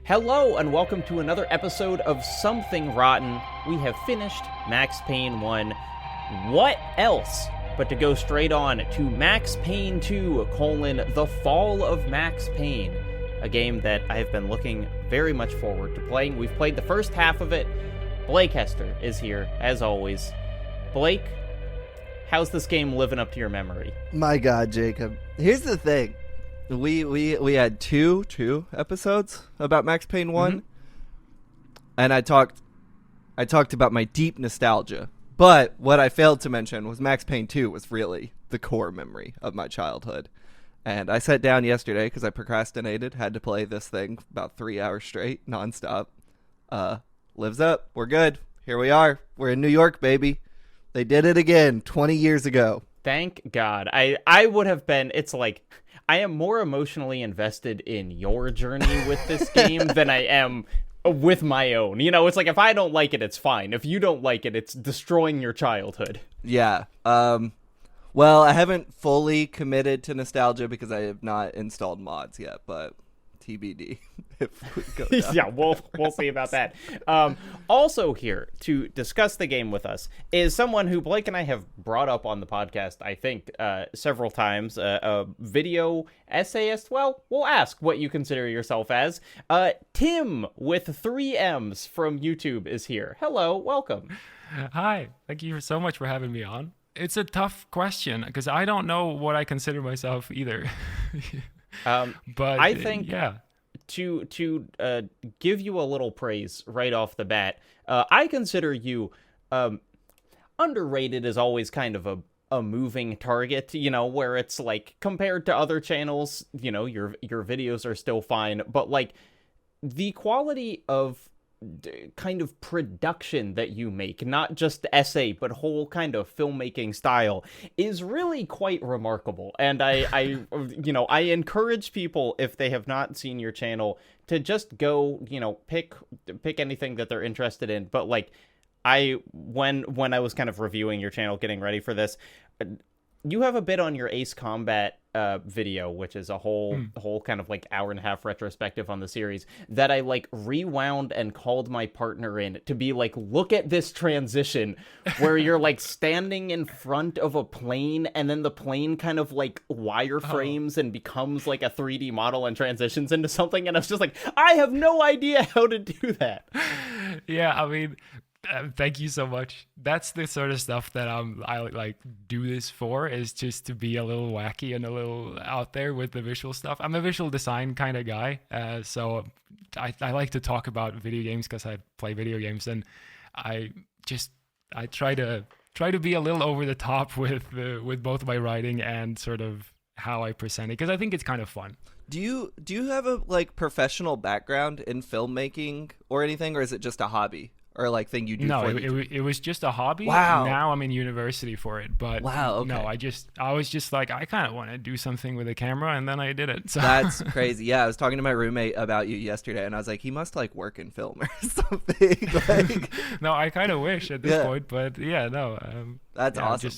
Hello and welcome to another episode of Something Rotten. We have finished Max Payne 1. What else but to go straight on to Max Payne 2, The Fall of Max Payne, a game that I have been looking very much forward to playing. We've played the first half of it. Blake Hester is here, as always. Blake, how's this game living up to your memory? My God, Jacob. Here's the thing. We had two episodes about Max Payne 1, and I talked about my deep nostalgia. But what I failed to mention was Max Payne 2 was really the core memory of my childhood. And I sat down yesterday because I procrastinated, had to play this thing about 3 hours straight, nonstop. Lives up. We're good. Here we are. We're in New York, baby. They did it again 20 years ago. Thank God. I would have been, it's like, I am more emotionally invested in your journey with this game than I am with my own. You know, it's like, if I don't like it, it's fine. If you don't like it, it's destroying your childhood. Yeah. Well, I haven't fully committed to nostalgia because I have not installed mods yet, but TBD. If we go down yeah, we'll see about that. Also here to discuss the game with us is someone who Blake and I have brought up on the podcast, I think, several times. A video essayist. Well, we'll ask what you consider yourself as. Timmm with 3 M's from YouTube is here. Hello, welcome. Hi, thank you so much for having me on. It's a tough question because I don't know what I consider myself either. But I think yeah. To give you a little praise right off the bat, I consider you underrated as always kind of a moving target, you know, where it's like compared to other channels, you know, your videos are still fine, but like the quality of kind of production that you make, not just essay but whole kind of filmmaking style, is really quite remarkable. And I you know, I encourage people, if they have not seen your channel, to just go, you know, pick anything that they're interested in. But like, when I was kind of reviewing your channel, getting ready for this, you have a bit on your Ace Combat video, which is a whole kind of like hour and a half retrospective on the series, that I like rewound and called my partner in to be like, look at this transition where you're like standing in front of a plane and then the plane kind of like wireframes and becomes like a 3D model and transitions into something. And I was just like, I have no idea how to do that. Yeah, I mean, thank you so much. That's the sort of stuff that I like do this for, is just to be a little wacky and a little out there with the visual stuff. I'm a visual design kind of guy, so I like to talk about video games because I play video games, and I try to be a little over the top with both my writing and sort of how I present it, because I think it's kind of fun. Do you have a like professional background in filmmaking or anything, or is it just a hobby? Or like thing you do? No, it was just a hobby. Wow. Now I'm in university for it, but wow. Okay. No, I was just like, I kind of want to do something with a camera, and then I did it. So. That's crazy. Yeah, I was talking to my roommate about you yesterday, and I was like, he must like work in film or something. Like, no, I kind of wish at this point, but yeah, no. That's awesome.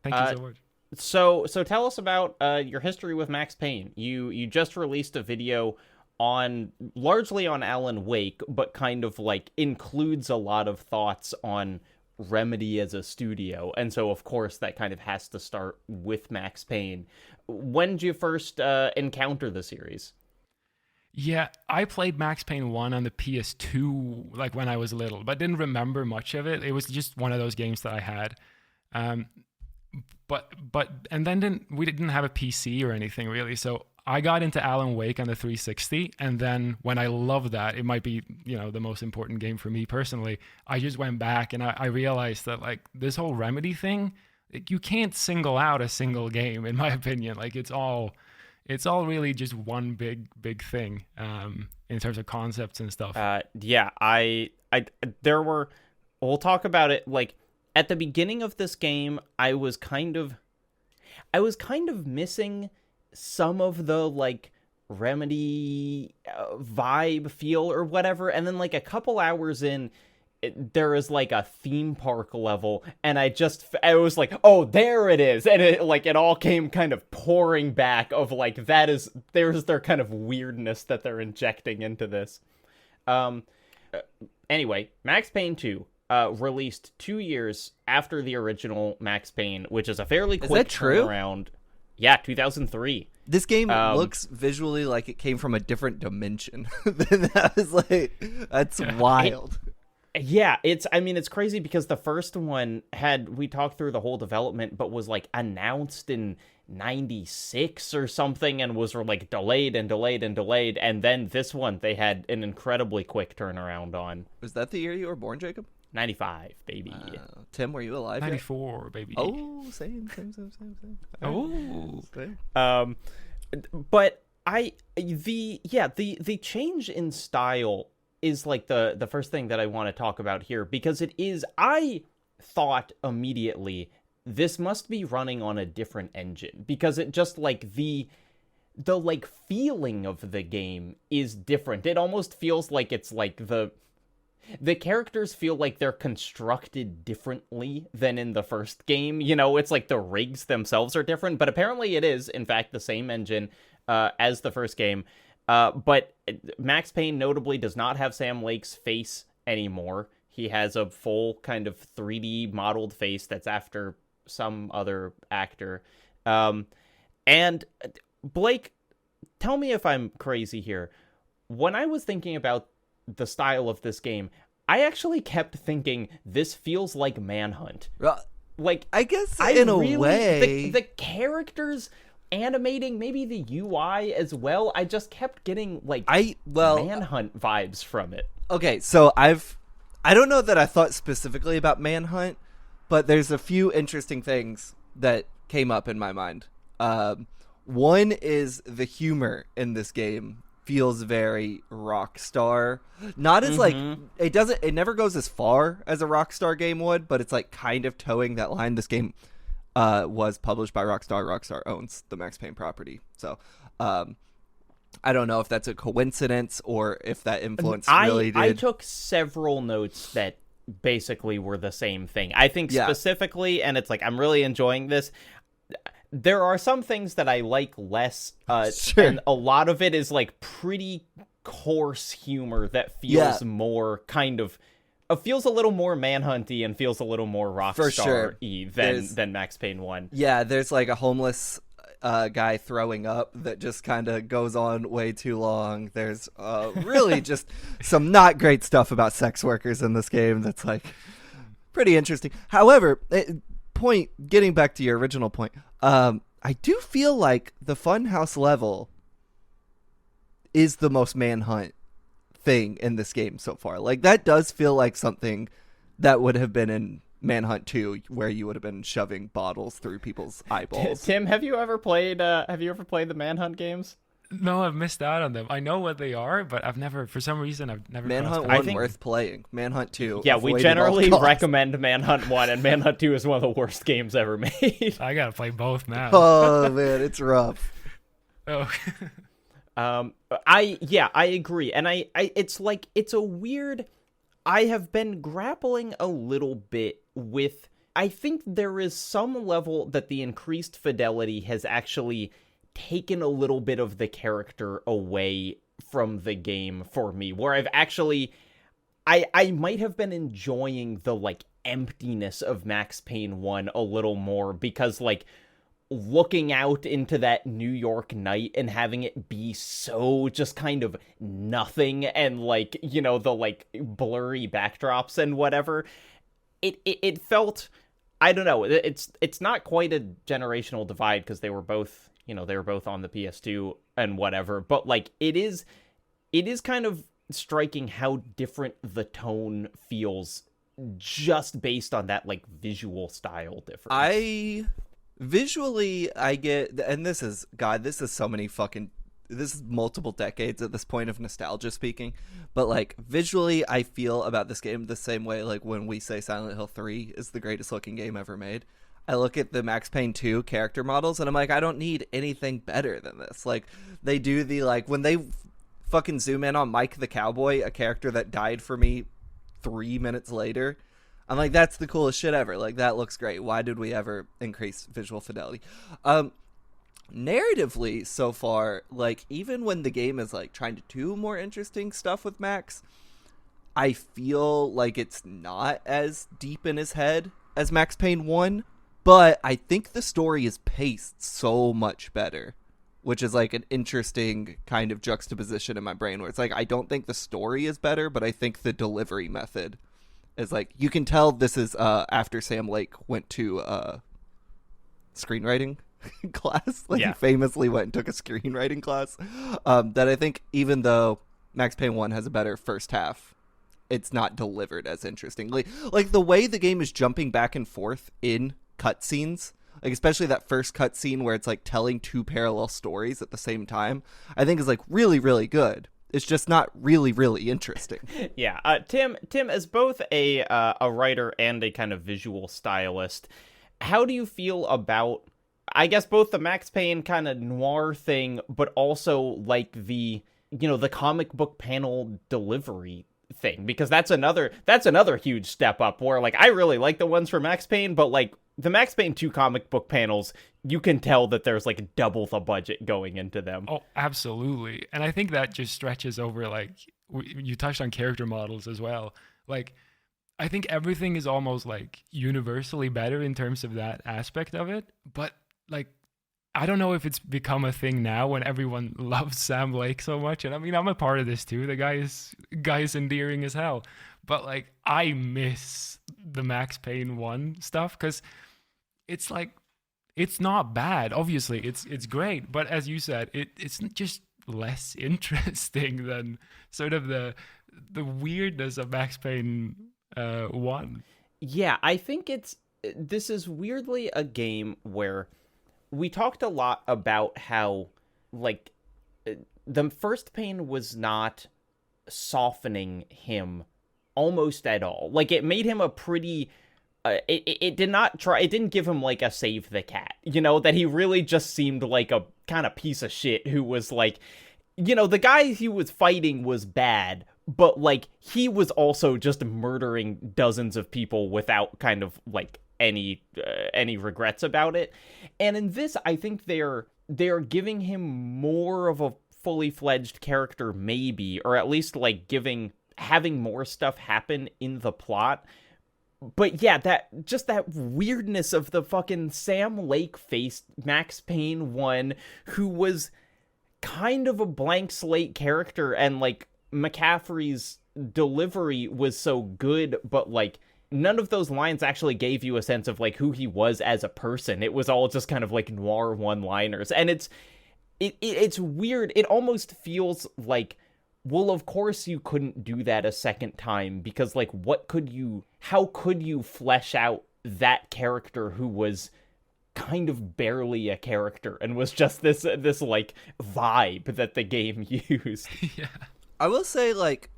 Thank you so much. So tell us about your history with Max Payne. You just released a video largely on Alan Wake, but kind of like includes a lot of thoughts on Remedy as a studio. And so of course that kind of has to start with Max Payne. When did you first encounter the series? Yeah, I played Max Payne 1 on the PS2 like when I was little, but didn't remember much of it. It was just one of those games that I had. And then we didn't have a PC or anything really, so I got into Alan Wake on the 360, and then when I loved that, it might be, you know, the most important game for me personally, I just went back and I realized that like this whole Remedy thing, you can't single out a single game, in my opinion. Like it's all really just one big thing in terms of concepts and stuff. Yeah, we'll talk about it. Like at the beginning of this game, I was kind of missing some of the like Remedy vibe, feel, or whatever, and then like a couple hours in, there is like a theme park level, and I was like, oh, there it is, and it all came kind of pouring back of like, there's their kind of weirdness that they're injecting into this. Anyway, Max Payne 2 released 2 years after the original Max Payne, which is a fairly quick turnaround. Yeah, 2003. This game looks visually like it came from a different dimension. That was like, that's wild. It's crazy because the first one we talked through the whole development, but was like announced in 96 or something and was like delayed and delayed and delayed. And then this one they had an incredibly quick turnaround on. Was that the year you were born, Jacob? 95, baby. Tim, were you alive 94, yet? baby. Oh, same. Oh. Same. But the change in style is like the first thing that I want to talk about here, because I thought immediately this must be running on a different engine, because it just like the like feeling of the game is different. It almost feels like it's like the characters feel like they're constructed differently than in the first game. It's like the rigs themselves are different, but apparently it is, in fact, the same engine as the first game. But Max Payne notably does not have Sam Lake's face anymore. He has a full kind of 3D modeled face that's after some other actor. And Blake, tell me if I'm crazy here. When I was thinking about the style of this game, I actually kept thinking this feels like Manhunt. Like, I guess in a way, the characters animating, maybe the UI as well. I just kept getting like Manhunt vibes from it. Okay, so I don't know that I thought specifically about Manhunt, but there's a few interesting things that came up in my mind. One is the humor in this game feels very Rockstar. Not as like it never goes as far as a Rockstar game would, but it's like kind of towing that line. This game was published by Rockstar. Rockstar owns the Max Payne property. So I don't know if that's a coincidence or if that influence really did. I took several notes that basically were the same thing. I think specifically, and it's like, I'm really enjoying this. There are some things that I like less, sure. And a lot of it is like pretty coarse humor that feels more kind of, feels a little more Manhunt-y and feels a little more Rockstar-y than Max Payne 1. Yeah, there's like a homeless guy throwing up that just kind of goes on way too long. There's really just some not great stuff about sex workers in this game that's like pretty interesting. However, getting back to your original point, I do feel like the Funhouse level is the most Manhunt thing in this game so far. Like, that does feel like something that would have been in Manhunt 2, where you would have been shoving bottles through people's eyeballs. Tim, have you ever played the Manhunt games? No, I've missed out on them. I know what they are, but I've never Manhunt 1 worth playing. Manhunt 2. Yeah, we generally recommend Manhunt 1, and Manhunt 2 is one of the worst games ever made. I gotta play both now. Oh man, it's rough. Oh. I agree, and it's a weird. I have been grappling a little bit with. I think there is some level that the increased fidelity has actually taken a little bit of the character away from the game for me, where I've actually I might have been enjoying the like emptiness of Max Payne 1 a little more, because like looking out into that New York night and having it be so just kind of nothing, and like, you know, the like blurry backdrops and whatever, it felt, I don't know, it's not quite a generational divide because they were both on the PS2 and whatever, but like it is kind of striking how different the tone feels just based on that like visual style difference. Visually, I get, and this is so many fucking, this is multiple decades at this point of nostalgia speaking, but like visually, I feel about this game the same way like when we say Silent Hill 3 is the greatest looking game ever made. I look at the Max Payne 2 character models and I'm like, I don't need anything better than this. Like, they do the, like, when they fucking zoom in on Mike the Cowboy, a character that died for me 3 minutes later, I'm like, that's the coolest shit ever. Like, that looks great. Why did we ever increase visual fidelity? Narratively, so far, like, even when the game is, like, trying to do more interesting stuff with Max, I feel like it's not as deep in his head as Max Payne 1, but I think the story is paced so much better, which is, like, an interesting kind of juxtaposition in my brain, where it's like, I don't think the story is better, but I think the delivery method is, like, you can tell this is after Sam Lake went to screenwriting class. Like, Yeah. he famously went and took a screenwriting class. That I think even though Max Payne 1 has a better first half, it's not delivered as interestingly. Like, the way the game is jumping back and forth in cutscenes, like, especially that first cutscene where it's, like, telling two parallel stories at the same time, I think is, like, really, really good. It's just not really, really interesting. Yeah, Tim, as both a writer and a kind of visual stylist, how do you feel about, I guess, both the Max Payne kind of noir thing, but also, like, the, you know, the comic book panel delivery thing? Because that's another huge step up, where, like, I really like the ones for Max Payne, but, like, the Max Payne 2 comic book panels, you can tell that there's, like, double the budget going into them. Oh, absolutely. And I think that just stretches over, like, you touched on character models as well. Like, I think everything is almost, like, universally better in terms of that aspect of it. But, like, I don't know if it's become a thing now when everyone loves Sam Lake so much. And I mean, I'm a part of this too. The guy is endearing as hell. But, like, I miss the Max Payne 1 stuff, because it's like, it's not bad. Obviously, it's great. But as you said, it's just less interesting than sort of the weirdness of Max Payne 1. Yeah, I think this is weirdly a game where we talked a lot about how, like, the first Payne was not softening him almost at all. Like, it made him a pretty... it didn't give him, like, a save the cat, you know, that he really just seemed like a kind of piece of shit who was, like, you know, the guy he was fighting was bad, but, like, he was also just murdering dozens of people without kind of, like, any regrets about it. And in this, I think they're giving him more of a fully fledged character, maybe, or at least, like, having more stuff happen in the plot. But yeah, that weirdness of the fucking Sam Lake-faced Max Payne 1, who was kind of a blank slate character, and, like, McCaffrey's delivery was so good, but, like, none of those lines actually gave you a sense of, like, who he was as a person. It was all just kind of, like, noir one-liners, and it's weird. It almost feels like, well, of course you couldn't do that a second time, because, like, how could you flesh out that character who was kind of barely a character and was just this like, vibe that the game used? Yeah. I will say, like,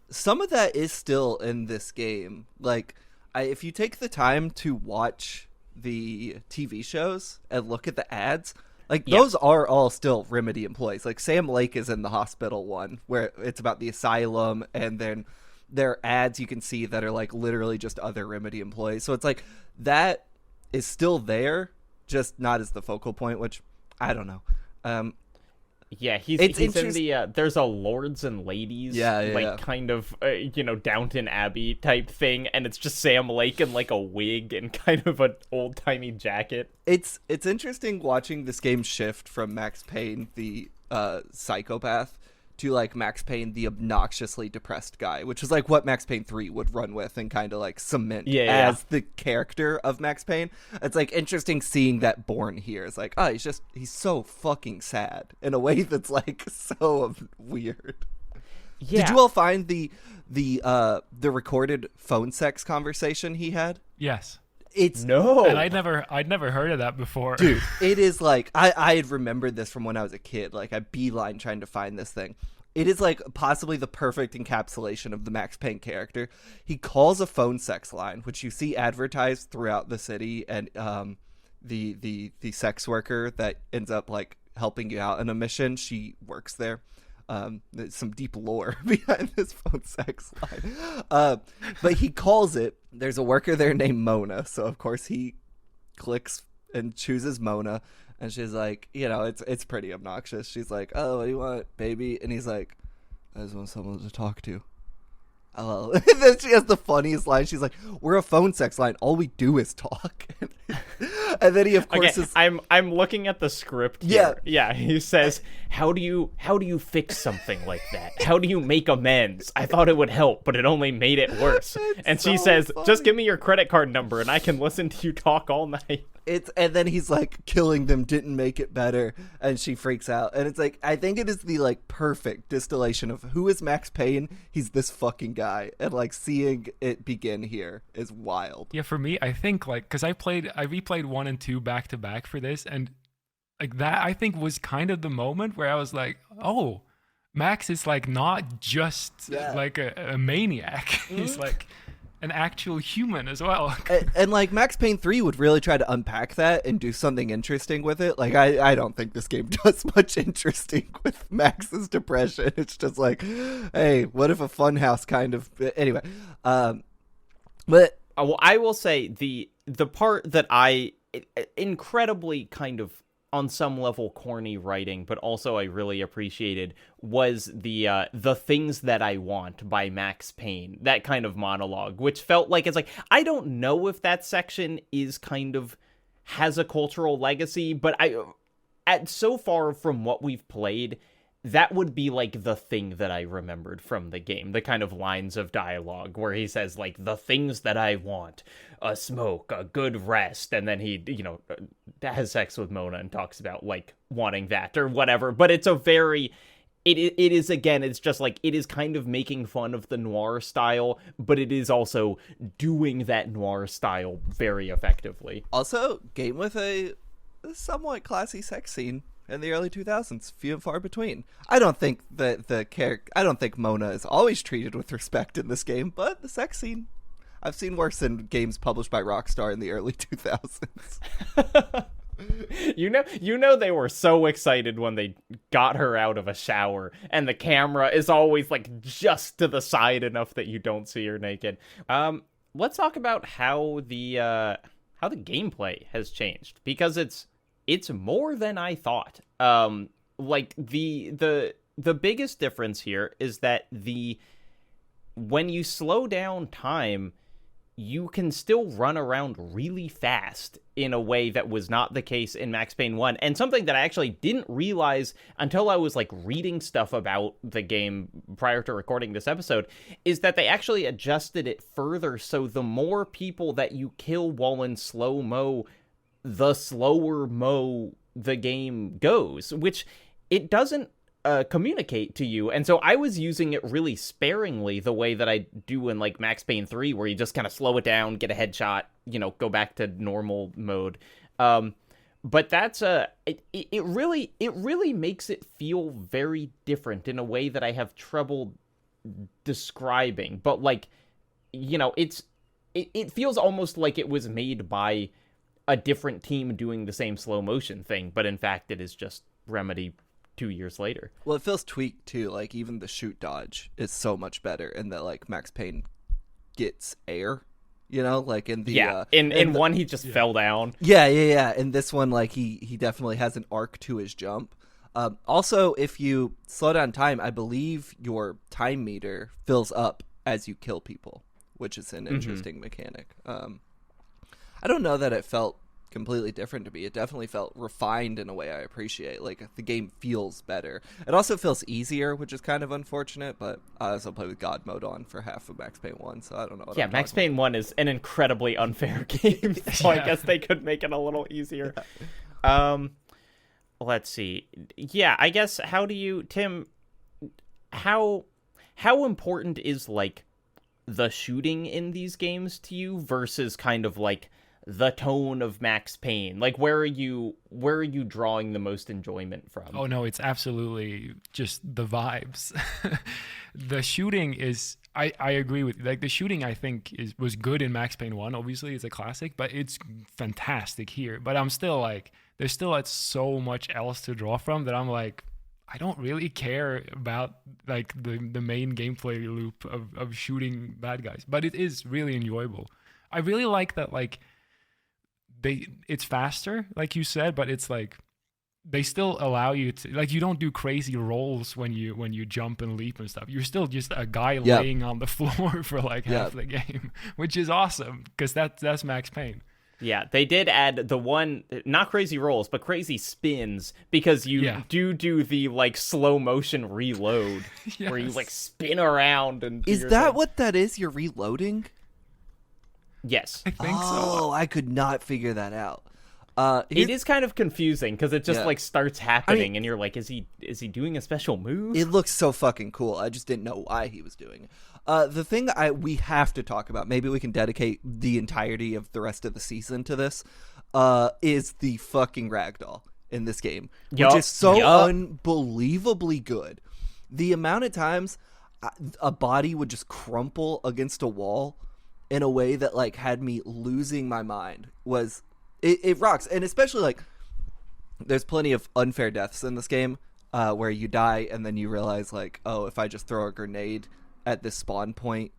some of that is still in this game. Like, if you take the time to watch the TV shows and look at the ads, like, those are all still Remedy employees. Like, Sam Lake is in the hospital one, where it's about the asylum, and then there are ads you can see that are, like, literally just other Remedy employees. So it's like, that is still there, just not as the focal point, which, I don't know. Yeah, he's in the, there's a Lords and Ladies, kind of, you know, Downton Abbey type thing, and it's just Sam Lake in, like, a wig and kind of an old-timey jacket. It's interesting watching this game shift from Max Payne, the psychopath, to, like, Max Payne, the obnoxiously depressed guy, which is, like, what Max Payne 3 would run with and kind of, like, cement as the character of Max Payne. It's, like, interesting seeing that born here. It's like, oh, he's so fucking sad in a way that's, like, so weird. Yeah. Did you all find the recorded phone sex conversation he had? Yes. It's no, and I'd never heard of that before. Dude, it is like, I had remembered this from when I was a kid. Like, I beeline trying to find this thing. It is, like, possibly the perfect encapsulation of the Max Payne character. He calls a phone sex line, which you see advertised throughout the city, and the sex worker that ends up, like, helping you out in a mission, she works there. There's some deep lore behind this phone sex line. But he calls it, there's a worker there named Mona. So, of course, he clicks and chooses Mona. And she's like, it's pretty obnoxious. She's like, oh, what do you want, baby? And he's like, I just want someone to talk to. Oh, and then she has the funniest line. She's like, we're a phone sex line. All we do is talk. And then he, of course, is... I'm looking at the script here. Yeah. He says, how do you fix something like that? How do you make amends? I thought it would help, but it only made it worse. And she says, funny. Just give me your credit card number and I can listen to you talk all night. And then he's like, killing them didn't make it better, and she freaks out. And it's like, I think it is the like perfect distillation of who is Max Payne. He's this fucking guy, and like seeing it begin here is wild. Yeah, for me, I think like because I replayed 1 and 2 back to back for this, and like that I think was kind of the moment where I was like, oh, Max is like not just like a maniac. He's like an actual human as well. And like Max Payne 3 would really try to unpack that and do something interesting with it. Like I don't think this game does much interesting with Max's depression. It's just like, hey, what if a funhouse kind of anyway. But well, I will say the part that I incredibly kind of on some level corny writing, but also I really appreciated was the things that I want by Max Payne. That kind of monologue, which felt like it's like, I don't know if that section is kind of has a cultural legacy, but so far from what we've played, that would be like the thing that I remembered from the game, the kind of lines of dialogue where he says like the things that I want, a smoke, a good rest, and then he has sex with Mona and talks about like wanting that or whatever. But it's a very it is again, it's just like it is kind of making fun of the noir style, but it is also doing that noir style very effectively. Also, game with a somewhat classy sex scene in the early 2000s, few and far between. I don't think I don't think Mona is always treated with respect in this game, but the sex scene, I've seen worse in games published by Rockstar in the early 2000s. You know they were so excited when they got her out of a shower, and the camera is always like just to the side enough that you don't see her naked. Let's talk about how the gameplay has changed, because it's more than I thought. Like the biggest difference here is that when you slow down time, you can still run around really fast in a way that was not the case in Max Payne 1. And something that I actually didn't realize until I was like reading stuff about the game prior to recording this episode is that they actually adjusted it further. So the more people that you kill while in slow-mo, the slower mo the game goes, which it doesn't communicate to you. And so I was using it really sparingly, the way that I do in like Max Payne 3, where you just kind of slow it down, get a headshot, go back to normal mode. But that's it really makes it feel very different in a way that I have trouble describing. But like, it feels almost like it was made by a different team doing the same slow motion thing, but in fact it is just Remedy 2 years later. Well, it feels tweaked too. Like even the shoot dodge is so much better in that like Max Payne gets air, like in the in one he just fell down. Yeah. In this one, like he definitely has an arc to his jump. Also, if you slow down time, I believe your time meter fills up as you kill people, which is an interesting mechanic. I don't know that it felt completely different to me. It definitely felt refined in a way I appreciate. Like the game feels better. It also feels easier, which is kind of unfortunate, but I also play with God mode on for half of Max Payne 1, so I don't know what I'm Max Payne 1 is an incredibly unfair game, so I guess they could make it a little easier. Yeah. Let's see. Yeah, I guess how do you, Tim, how important is like the shooting in these games to you versus kind of like the tone of Max Payne? Like where are you drawing the most enjoyment from? Oh no, it's absolutely just the vibes. The shooting is I agree with you. Like the shooting I think was good in Max Payne 1, obviously it's a classic, but it's fantastic here. But I'm still like there's still so much else to draw from that I'm like I don't really care about like the main gameplay loop of shooting bad guys, but it is really enjoyable. I really like that like it's faster, like you said, but it's like they still allow you to, like, you don't do crazy rolls when you jump and leap and stuff. You're still just a guy laying on the floor for like half the game, which is awesome because that's Max Payne. Yeah, they did add the one, not crazy rolls, but crazy spins, because you do the, like, slow motion reload, where you, like, spin around and do Is your that thing. what that is? You're reloading? Yes. I think so. Oh, I could not figure that out. It is kind of confusing, because it just, like, starts happening, and you're like, is he doing a special move? It looks so fucking cool. I just didn't know why he was doing it. The thing we have to talk about, maybe we can dedicate the entirety of the rest of the season to this, is the fucking ragdoll in this game, which is so unbelievably good. The amount of times a body would just crumple against a wall in a way that like had me losing my mind was it rocks. And especially like there's plenty of unfair deaths in this game where you die and then you realize like, oh, if I just throw a grenade at this spawn point,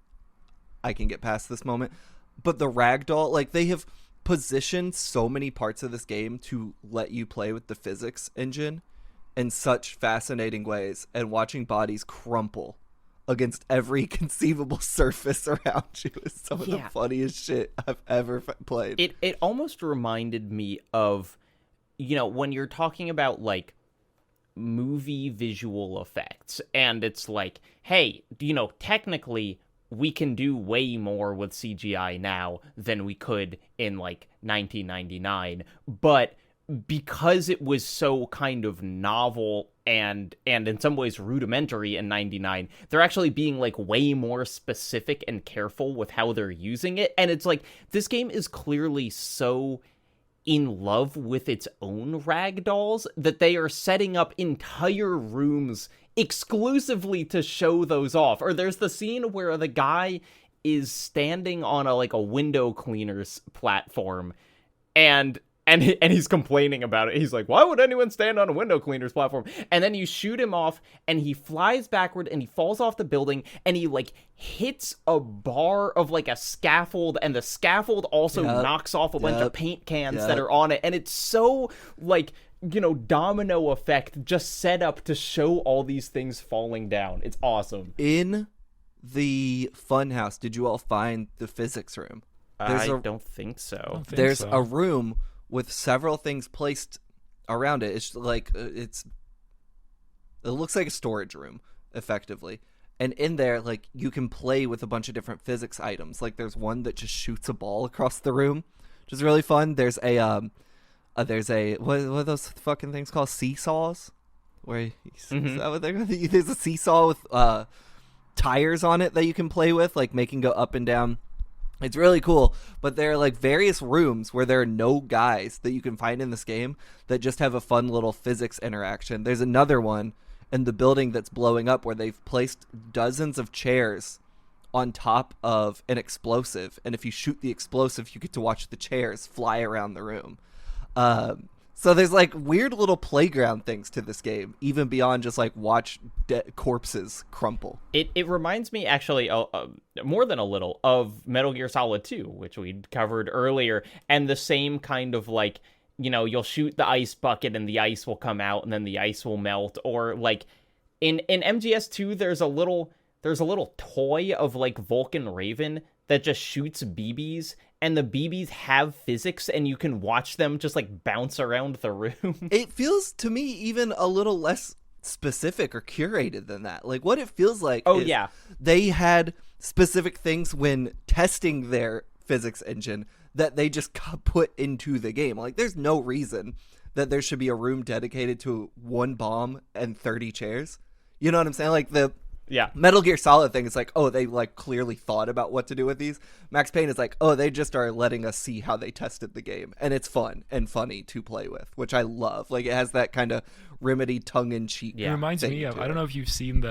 I can get past this moment. But the ragdoll, like they have positioned so many parts of this game to let you play with the physics engine in such fascinating ways, and watching bodies crumple against every conceivable surface around you is some of the funniest shit I've ever played. It almost reminded me of, you know, when you're talking about like movie visual effects, and it's like, hey, you know, technically we can do way more with CGI now than we could in like 1999, but because it was so kind of novel and in some ways rudimentary in 99, they're actually being like way more specific and careful with how they're using it. And it's like, this game is clearly so in love with its own ragdolls that they are setting up entire rooms exclusively to show those off. Or there's the scene where the guy is standing on a window cleaner's platform, and he's complaining about it. He's like, why would anyone stand on a window cleaner's platform? And then you shoot him off, and he flies backward, and he falls off the building, and he, like, hits a bar of, like, a scaffold, and the scaffold also knocks off a bunch of paint cans that are on it. And it's so, like, you know, domino effect just set up to show all these things falling down. It's awesome. In the funhouse, did you all find the physics room? I don't think so. There's a room with several things placed around it. It's like it looks like a storage room, effectively. And in there, like, you can play with a bunch of different physics items. Like, there's one that just shoots a ball across the room, which is really fun. There's a what are those fucking things called? Seesaws? Is that what they're? There's a seesaw with tires on it that you can play with, like making go up and down. It's really cool, but there are like various rooms where there are no guys that you can find in this game that just have a fun little physics interaction. There's another one in the building that's blowing up where they've placed dozens of chairs on top of an explosive, and if you shoot the explosive, you get to watch the chairs fly around the room. So there's like weird little playground things to this game, even beyond just like watch corpses crumple. It reminds me actually more than a little of Metal Gear Solid 2, which we covered earlier, and the same kind of like, you know, you'll shoot the ice bucket and the ice will come out and then the ice will melt. Or like in MGS2, there's a little toy of like Vulcan Raven that just shoots BBs, and the BBs have physics, and you can watch them just like bounce around the room. It feels to me even a little less specific or curated than that. Like, what it feels like is they had specific things when testing their physics engine that they just put into the game. Like, there's no reason that there should be a room dedicated to one bomb and 30 chairs. You know what I'm saying? Like, the Metal Gear Solid thing is like, oh, they like clearly thought about what to do with these. Max Payne is like, oh, they just are letting us see how they tested the game, and it's fun and funny to play with, which I love. Like, it has that kind of Remedy tongue-in-cheek. It reminds me of, I don't know if you've seen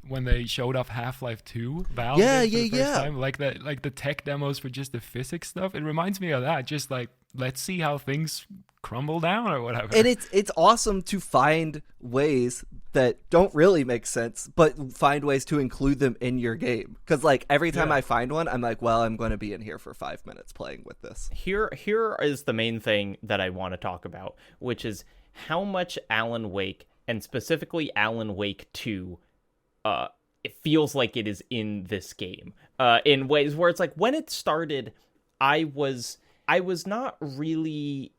when they showed off Half-Life 2, Valve time, like the tech demos for just the physics stuff. It reminds me of that. Just like, let's see how things crumble down or whatever. And it's awesome to find ways that don't really make sense, but find ways to include them in your game. Because like every time I find one, I'm like, well, I'm going to be in here for 5 minutes playing with this. Here is the main thing that I want to talk about, which is how much Alan Wake, and specifically Alan Wake 2, it feels like it is in this game. In ways where it's like, when it started, I was not really,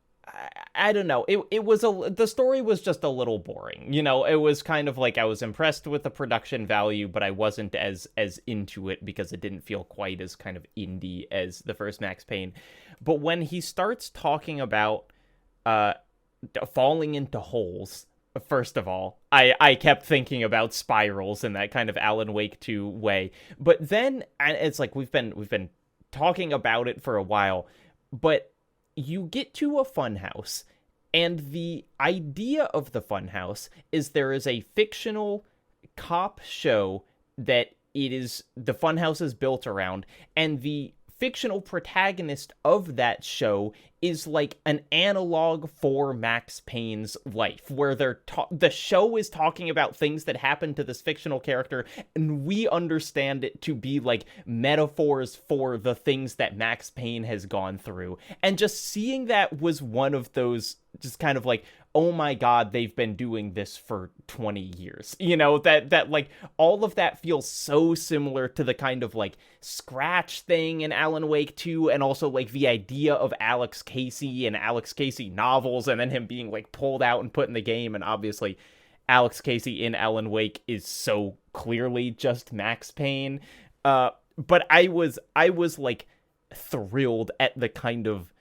I don't know. It was the story was just a little boring. You know, it was kind of like I was impressed with the production value, but I wasn't as into it because it didn't feel quite as kind of indie as the first Max Payne. But when he starts talking about falling into holes, first of all, I kept thinking about spirals in that kind of Alan Wake 2 way. But then it's like we've been talking about it for a while, but you get to a funhouse, and the idea of the funhouse is there is a fictional cop show that the funhouse is built around, and the fictional protagonist of that show is like an analog for Max Payne's life, where the show is talking about things that happen to this fictional character, and we understand it to be like metaphors for the things that Max Payne has gone through. And just seeing that was one of those just kind of like, oh my god, they've been doing this for 20 years. You know, that like all of that feels so similar to the kind of like Scratch thing in Alan Wake 2, and also like the idea of Alex Casey and Alex Casey novels, and then him being like pulled out and put in the game. And obviously Alex Casey in Alan Wake is so clearly just Max Payne. But I was like thrilled at the kind of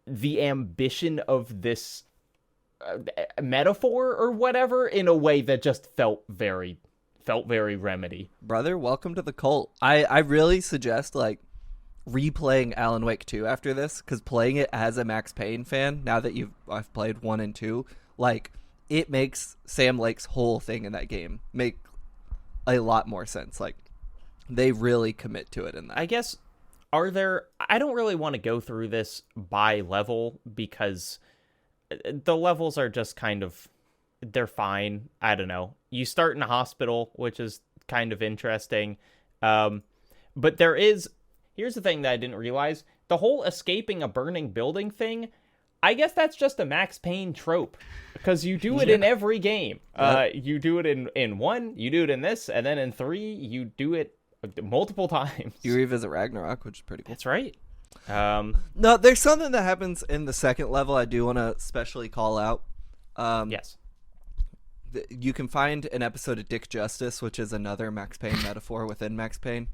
the ambition of this metaphor or whatever, in a way that just felt very Remedy. Brother, welcome to the cult. I really suggest like replaying Alan Wake 2 after this, because playing it as a Max Payne fan, now that I've played 1 and 2, like it makes Sam Lake's whole thing in that game make a lot more sense. Like they really commit to it in that. I guess, I don't really want to go through this by level, because the levels are just kind of, they're fine. I don't know. You start in a hospital, which is kind of interesting. But here's the thing that I didn't realize. The whole escaping a burning building thing, I guess that's just a Max Payne trope, because you do it in every game. Yep. You do it in 1, you do it in this, and then in 3, you do it multiple times. You revisit Ragnarok, which is pretty cool. That's right. No, there's something that happens in the second level I do want to specially call out. Yes. You can find an episode of Dick Justice, which is another Max Payne metaphor within Max Payne.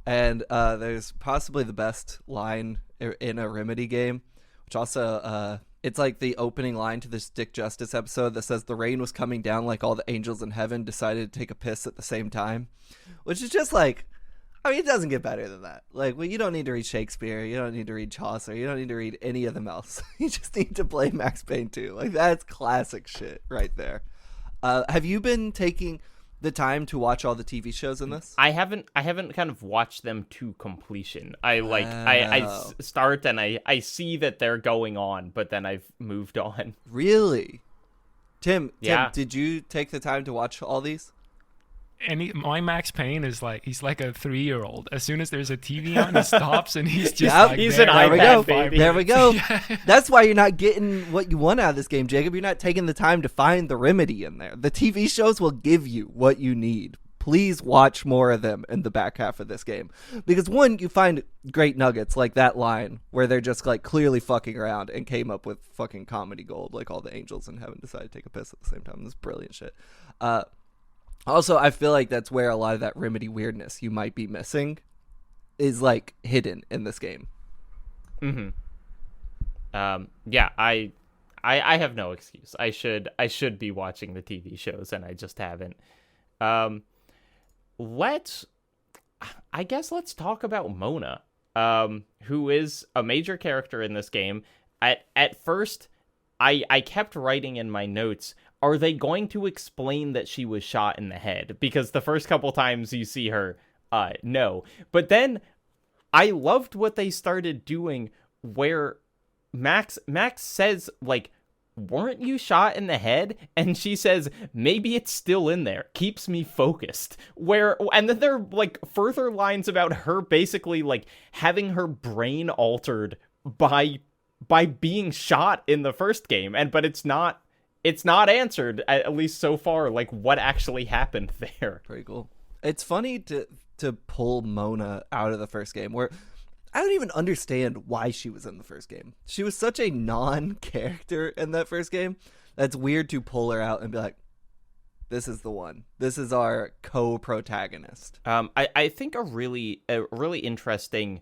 And there's possibly the best line in a Remedy game, which also, it's like the opening line to this Dick Justice episode that says, "The rain was coming down like all the angels in heaven decided to take a piss at the same time," which is just like, I mean, it doesn't get better than that. Like, well, you don't need to read Shakespeare. You don't need to read Chaucer. You don't need to read any of them else. You just need to play Max Payne 2. Like, that's classic shit right there. Have you been taking the time to watch all the TV shows in this? I haven't kind of watched them to completion. I start and I see that they're going on, but then I've moved on. Really? Tim, yeah. Did you take the time to watch all these? And my Max Payne is like, he's like a 3-year-old. As soon as there's a TV on, he stops and he's just like, he's there. an There we go. iPad baby. There we go. That's why you're not getting what you want out of this game, Jacob. You're not taking the time to find the remedy in there. The TV shows will give you what you need. Please watch more of them in the back half of this game. Because one, you find great nuggets like that line where they're just like clearly fucking around and came up with fucking comedy gold, like all the angels in heaven decided to take a piss at the same time. This is brilliant shit. Also, I feel like that's where a lot of that Remedy weirdness you might be missing is like hidden in this game. Mm-hmm. Yeah, I have no excuse. I should be watching the TV shows, and I just haven't. Let's talk about Mona, who is a major character in this game. At first, I kept writing in my notes, are they going to explain that she was shot in the head? Because the first couple times you see her, no. But then I loved what they started doing where Max says, like, weren't you shot in the head? And she says, maybe it's still in there, keeps me focused. And then there are like further lines about her basically like having her brain altered by being shot in the first game. But it's not answered, at least so far, like what actually happened there. Pretty cool. It's funny to pull Mona out of the first game, where I don't even understand why she was in the first game. She was such a non-character in that first game. That's weird to pull her out and be like, this is the one. This is our co-protagonist. I think a really interesting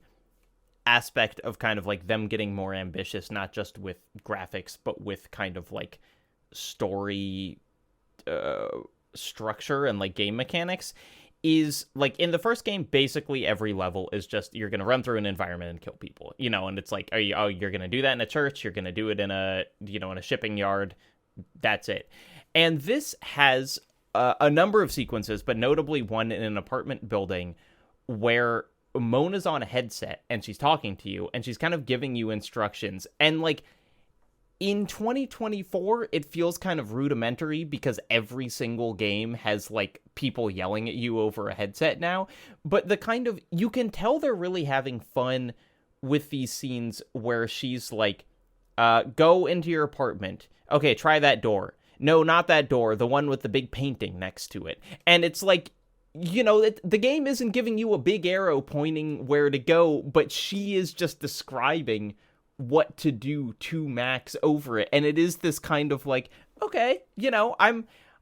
aspect of kind of like them getting more ambitious, not just with graphics, but with kind of like story structure and like game mechanics, is like in the first game, basically every level is just you're gonna run through an environment and kill people, and it's like, you're gonna do that in a church, you're gonna do it in a in a shipping yard, that's it. And this has a number of sequences, but notably one in an apartment building where Mona's on a headset and she's talking to you and she's kind of giving you instructions, and like in 2024, it feels kind of rudimentary because every single game has like people yelling at you over a headset now. But the kind of, you can tell they're really having fun with these scenes where she's like, go into your apartment. Okay, try that door. No, not that door. The one with the big painting next to it. And it's like, the game isn't giving you a big arrow pointing where to go, but she is just describing what to do to Max over it. And it is this kind of like, okay,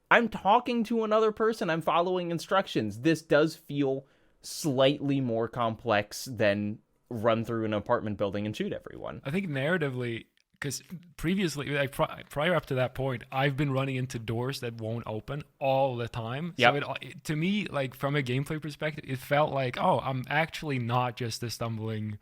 I'm talking to another person, I'm following instructions. This does feel slightly more complex than run through an apartment building and shoot everyone. I think narratively, because previously, like prior up to that point, I've been running into doors that won't open all the time. Yep. So it, to me, like from a gameplay perspective, it felt like, oh, I'm actually not just a stumbling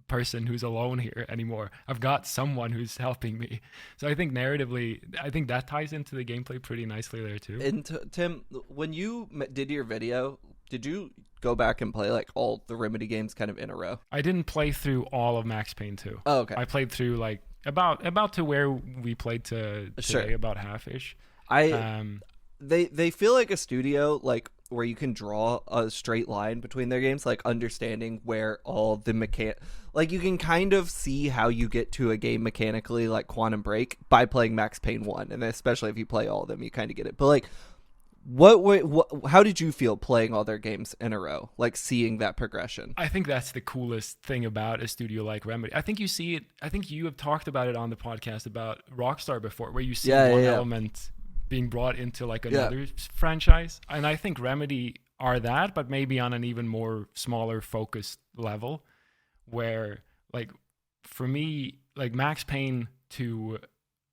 person who's alone here anymore. I've got someone who's helping me. So I think narratively, I think that ties into the gameplay pretty nicely there too. And Timmm, when you did your video, did you go back and play like all the Remedy games kind of in a row? I didn't play through all of Max Payne 2. Oh, okay. I played through like about to where we played to today, sure. about half-ish. They feel like a studio like where you can draw a straight line between their games, like understanding where all the like you can kind of see how you get to a game mechanically, like Quantum Break, by playing Max Payne 1, and especially if you play all of them, you kind of get it. But like, how did you feel playing all their games in a row, like seeing that progression? I think that's the coolest thing about a studio like Remedy. I think you see it. I think you have talked about it on the podcast about Rockstar before, where you see one element being brought into like another franchise. And I think Remedy are that, but maybe on an even more smaller focused level, where like for me, like Max Payne to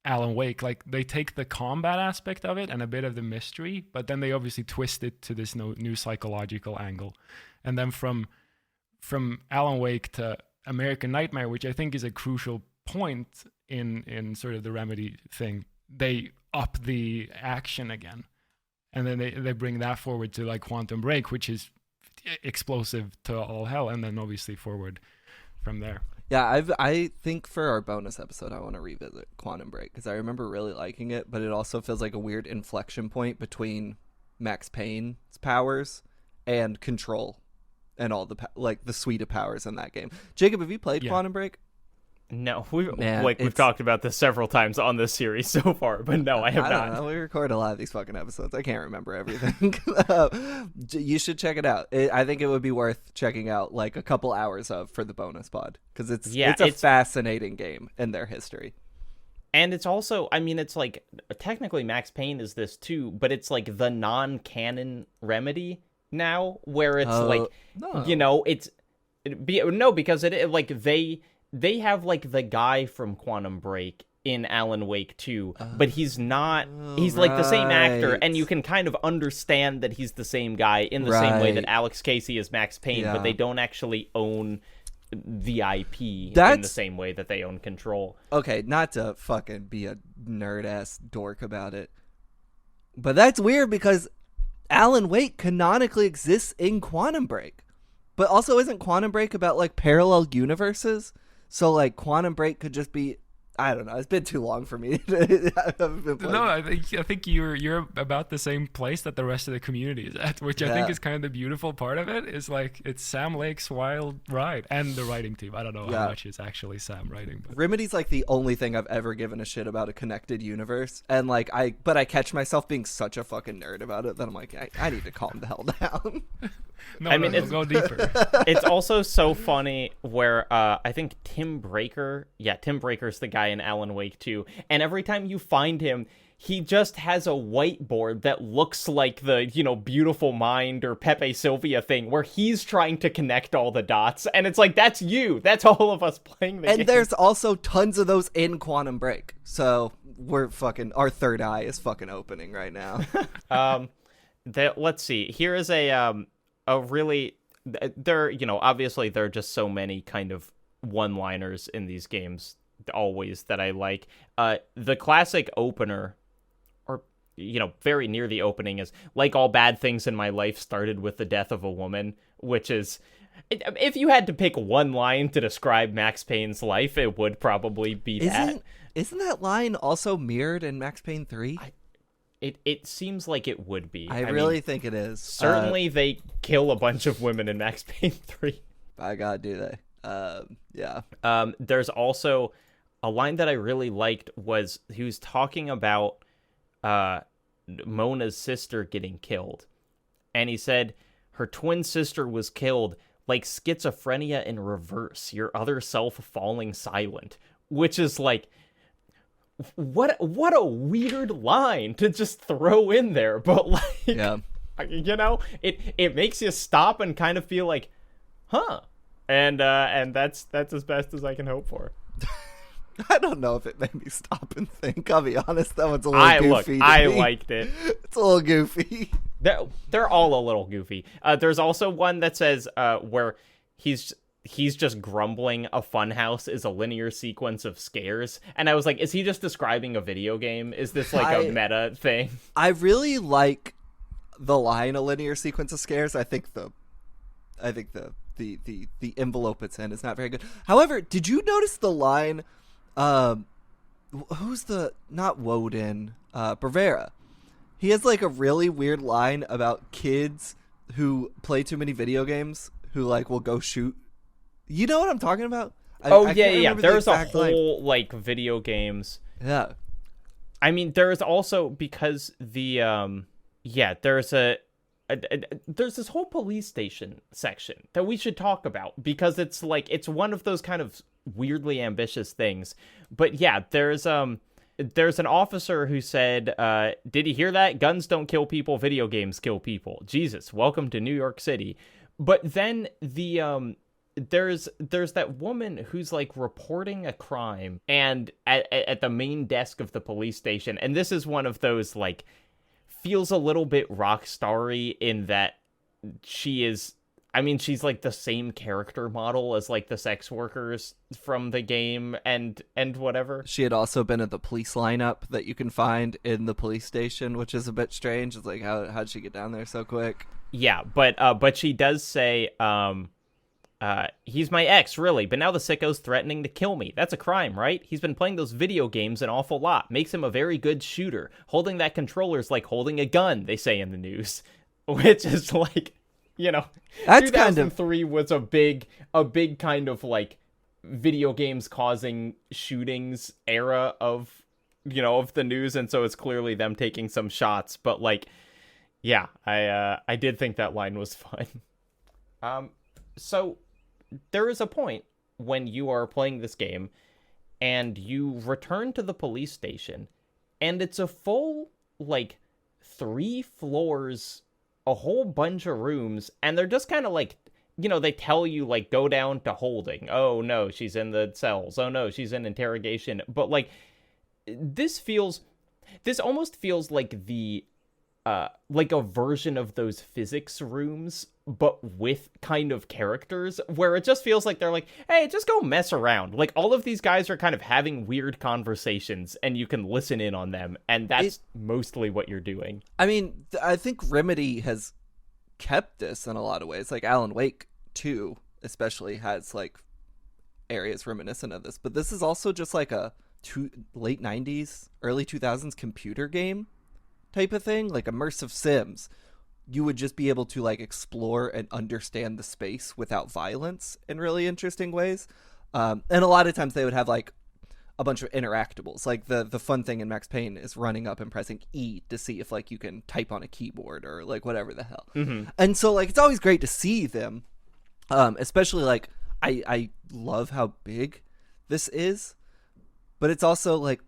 Alan Wake, like they take the combat aspect of it and a bit of the mystery, but then they obviously twist it to this new psychological angle. And then from Alan Wake to American Nightmare, which I think is a crucial point in sort of the Remedy thing, they up the action again, and then they bring that forward to like Quantum Break, which is explosive to all hell, and then obviously forward from there. Yeah, I think for our bonus episode, I want to revisit Quantum Break because I remember really liking it, but it also feels like a weird inflection point between Max Payne's powers and Control and all the suite of powers in that game. Jacob, have you played Quantum Break? No, we've talked about this several times on this series so far, but no, I have not. Don't know. We record a lot of these fucking episodes. I can't remember everything. You should check it out. I think it would be worth checking out like a couple hours of for the bonus pod because it's a fascinating game in their history. And it's also, I mean, it's like technically Max Payne is this too, but it's like the non-canon Remedy now, where it's because it like they have like the guy from Quantum Break in Alan Wake 2, but he's not, he's like the same actor, and you can kind of understand that he's the same guy in the same way that Alex Casey is Max Payne, but they don't actually own the IP in the same way that they own Control. Okay, not to fucking be a nerd-ass dork about it, but that's weird because Alan Wake canonically exists in Quantum Break, but also isn't Quantum Break about like parallel universes? So, like, Quantum Break could just be... I don't know. It's been too long for me. I haven't been playing. No, I think you're about the same place that the rest of the community is at, which I think is kind of the beautiful part of it. Is like it's Sam Lake's wild ride and the writing team. I don't know how much is actually Sam writing. But. Remedy's like the only thing I've ever given a shit about a connected universe, and like I catch myself being such a fucking nerd about it that I'm like, I need to calm the hell down. No, it's go deeper. It's also so funny where I think Tim Breaker's the guy in Alan Wake 2, and every time you find him, he just has a whiteboard that looks like the, Beautiful Mind or Pepe Sylvia thing where he's trying to connect all the dots, and it's like, that's you. That's all of us playing the game. And there's also tons of those in Quantum Break, so our third eye is fucking opening right now. Let's see. Here is a really, obviously there are just so many kind of one-liners in these games always that I like. The classic opener, or very near the opening, is like all bad things in my life started with the death of a woman, which is, if you had to pick one line to describe Max Payne's life, it would probably be that. Isn't that line also mirrored in Max Payne 3? It seems like it would be. I really think it is. Certainly they kill a bunch of women in Max Payne 3. By God, do they. Yeah. There's also a line that I really liked was he was talking about Mona's sister getting killed. And he said, her twin sister was killed like schizophrenia in reverse, your other self falling silent. Which is like, what a weird line to just throw in there. But like, it makes you stop and kind of feel like, huh. And that's as best as I can hope for. I don't know if it made me stop and think. I'll be honest, that one's a little goofy. I liked it. It's a little goofy. They're all a little goofy. There's also one that says where he's just grumbling a funhouse is a linear sequence of scares. And I was like, is he just describing a video game? Is this like a meta thing? I really like the line a linear sequence of scares. I think the envelope it's in is not very good. However, did you notice the line, who's the, not Woden, Bravera. He has like a really weird line about kids who play too many video games who like will go shoot. You know what I'm talking about? Yeah. There's a whole like video games. Yeah. I mean, there's also, because the there's there's this whole police station section that we should talk about, because it's like, it's one of those kind of weirdly ambitious things. But yeah, there's an officer who said, did you hear that? Guns don't kill people, video games kill people. Jesus, welcome to New York City. But then there's that woman who's like reporting a crime and at the main desk of the police station. And this is one of those like, feels a little bit rock starry in that she's like the same character model as like the sex workers from the game and whatever. She had also been at the police lineup that you can find in the police station, which is a bit strange. It's like, how'd she get down there so quick? Yeah, but she does say, he's my ex, really, but now the sicko's threatening to kill me. That's a crime, right? He's been playing those video games an awful lot. Makes him a very good shooter. Holding that controller's like holding a gun, they say in the news. Which is like, that's 2003 was a big kind of like video games causing shootings era of the news, and so it's clearly them taking some shots. But like, yeah, I did think that line was fun. So there is a point when you are playing this game and you return to the police station and it's a full, like, 3 floors, a whole bunch of rooms, and they're just kind of like, they tell you, like, go down to holding. Oh, no, she's in the cells. Oh, no, she's in interrogation. But, like, this almost feels like the, like a version of those physics rooms, but with kind of characters, where it just feels like they're like, hey, just go mess around. Like, all of these guys are kind of having weird conversations, and you can listen in on them, and that's mostly what you're doing. I mean, I think Remedy has kept this in a lot of ways. Like, Alan Wake 2 especially has, like, areas reminiscent of this, but this is also just like a late 90s, early 2000s computer game type of thing, like immersive sims. You would just be able to like explore and understand the space without violence in really interesting ways. And a lot of times they would have like a bunch of interactables. Like the fun thing in Max Payne is running up and pressing E to see if like you can type on a keyboard or like whatever the hell. And so like it's always great to see them, especially like I love how big this is, but it's also like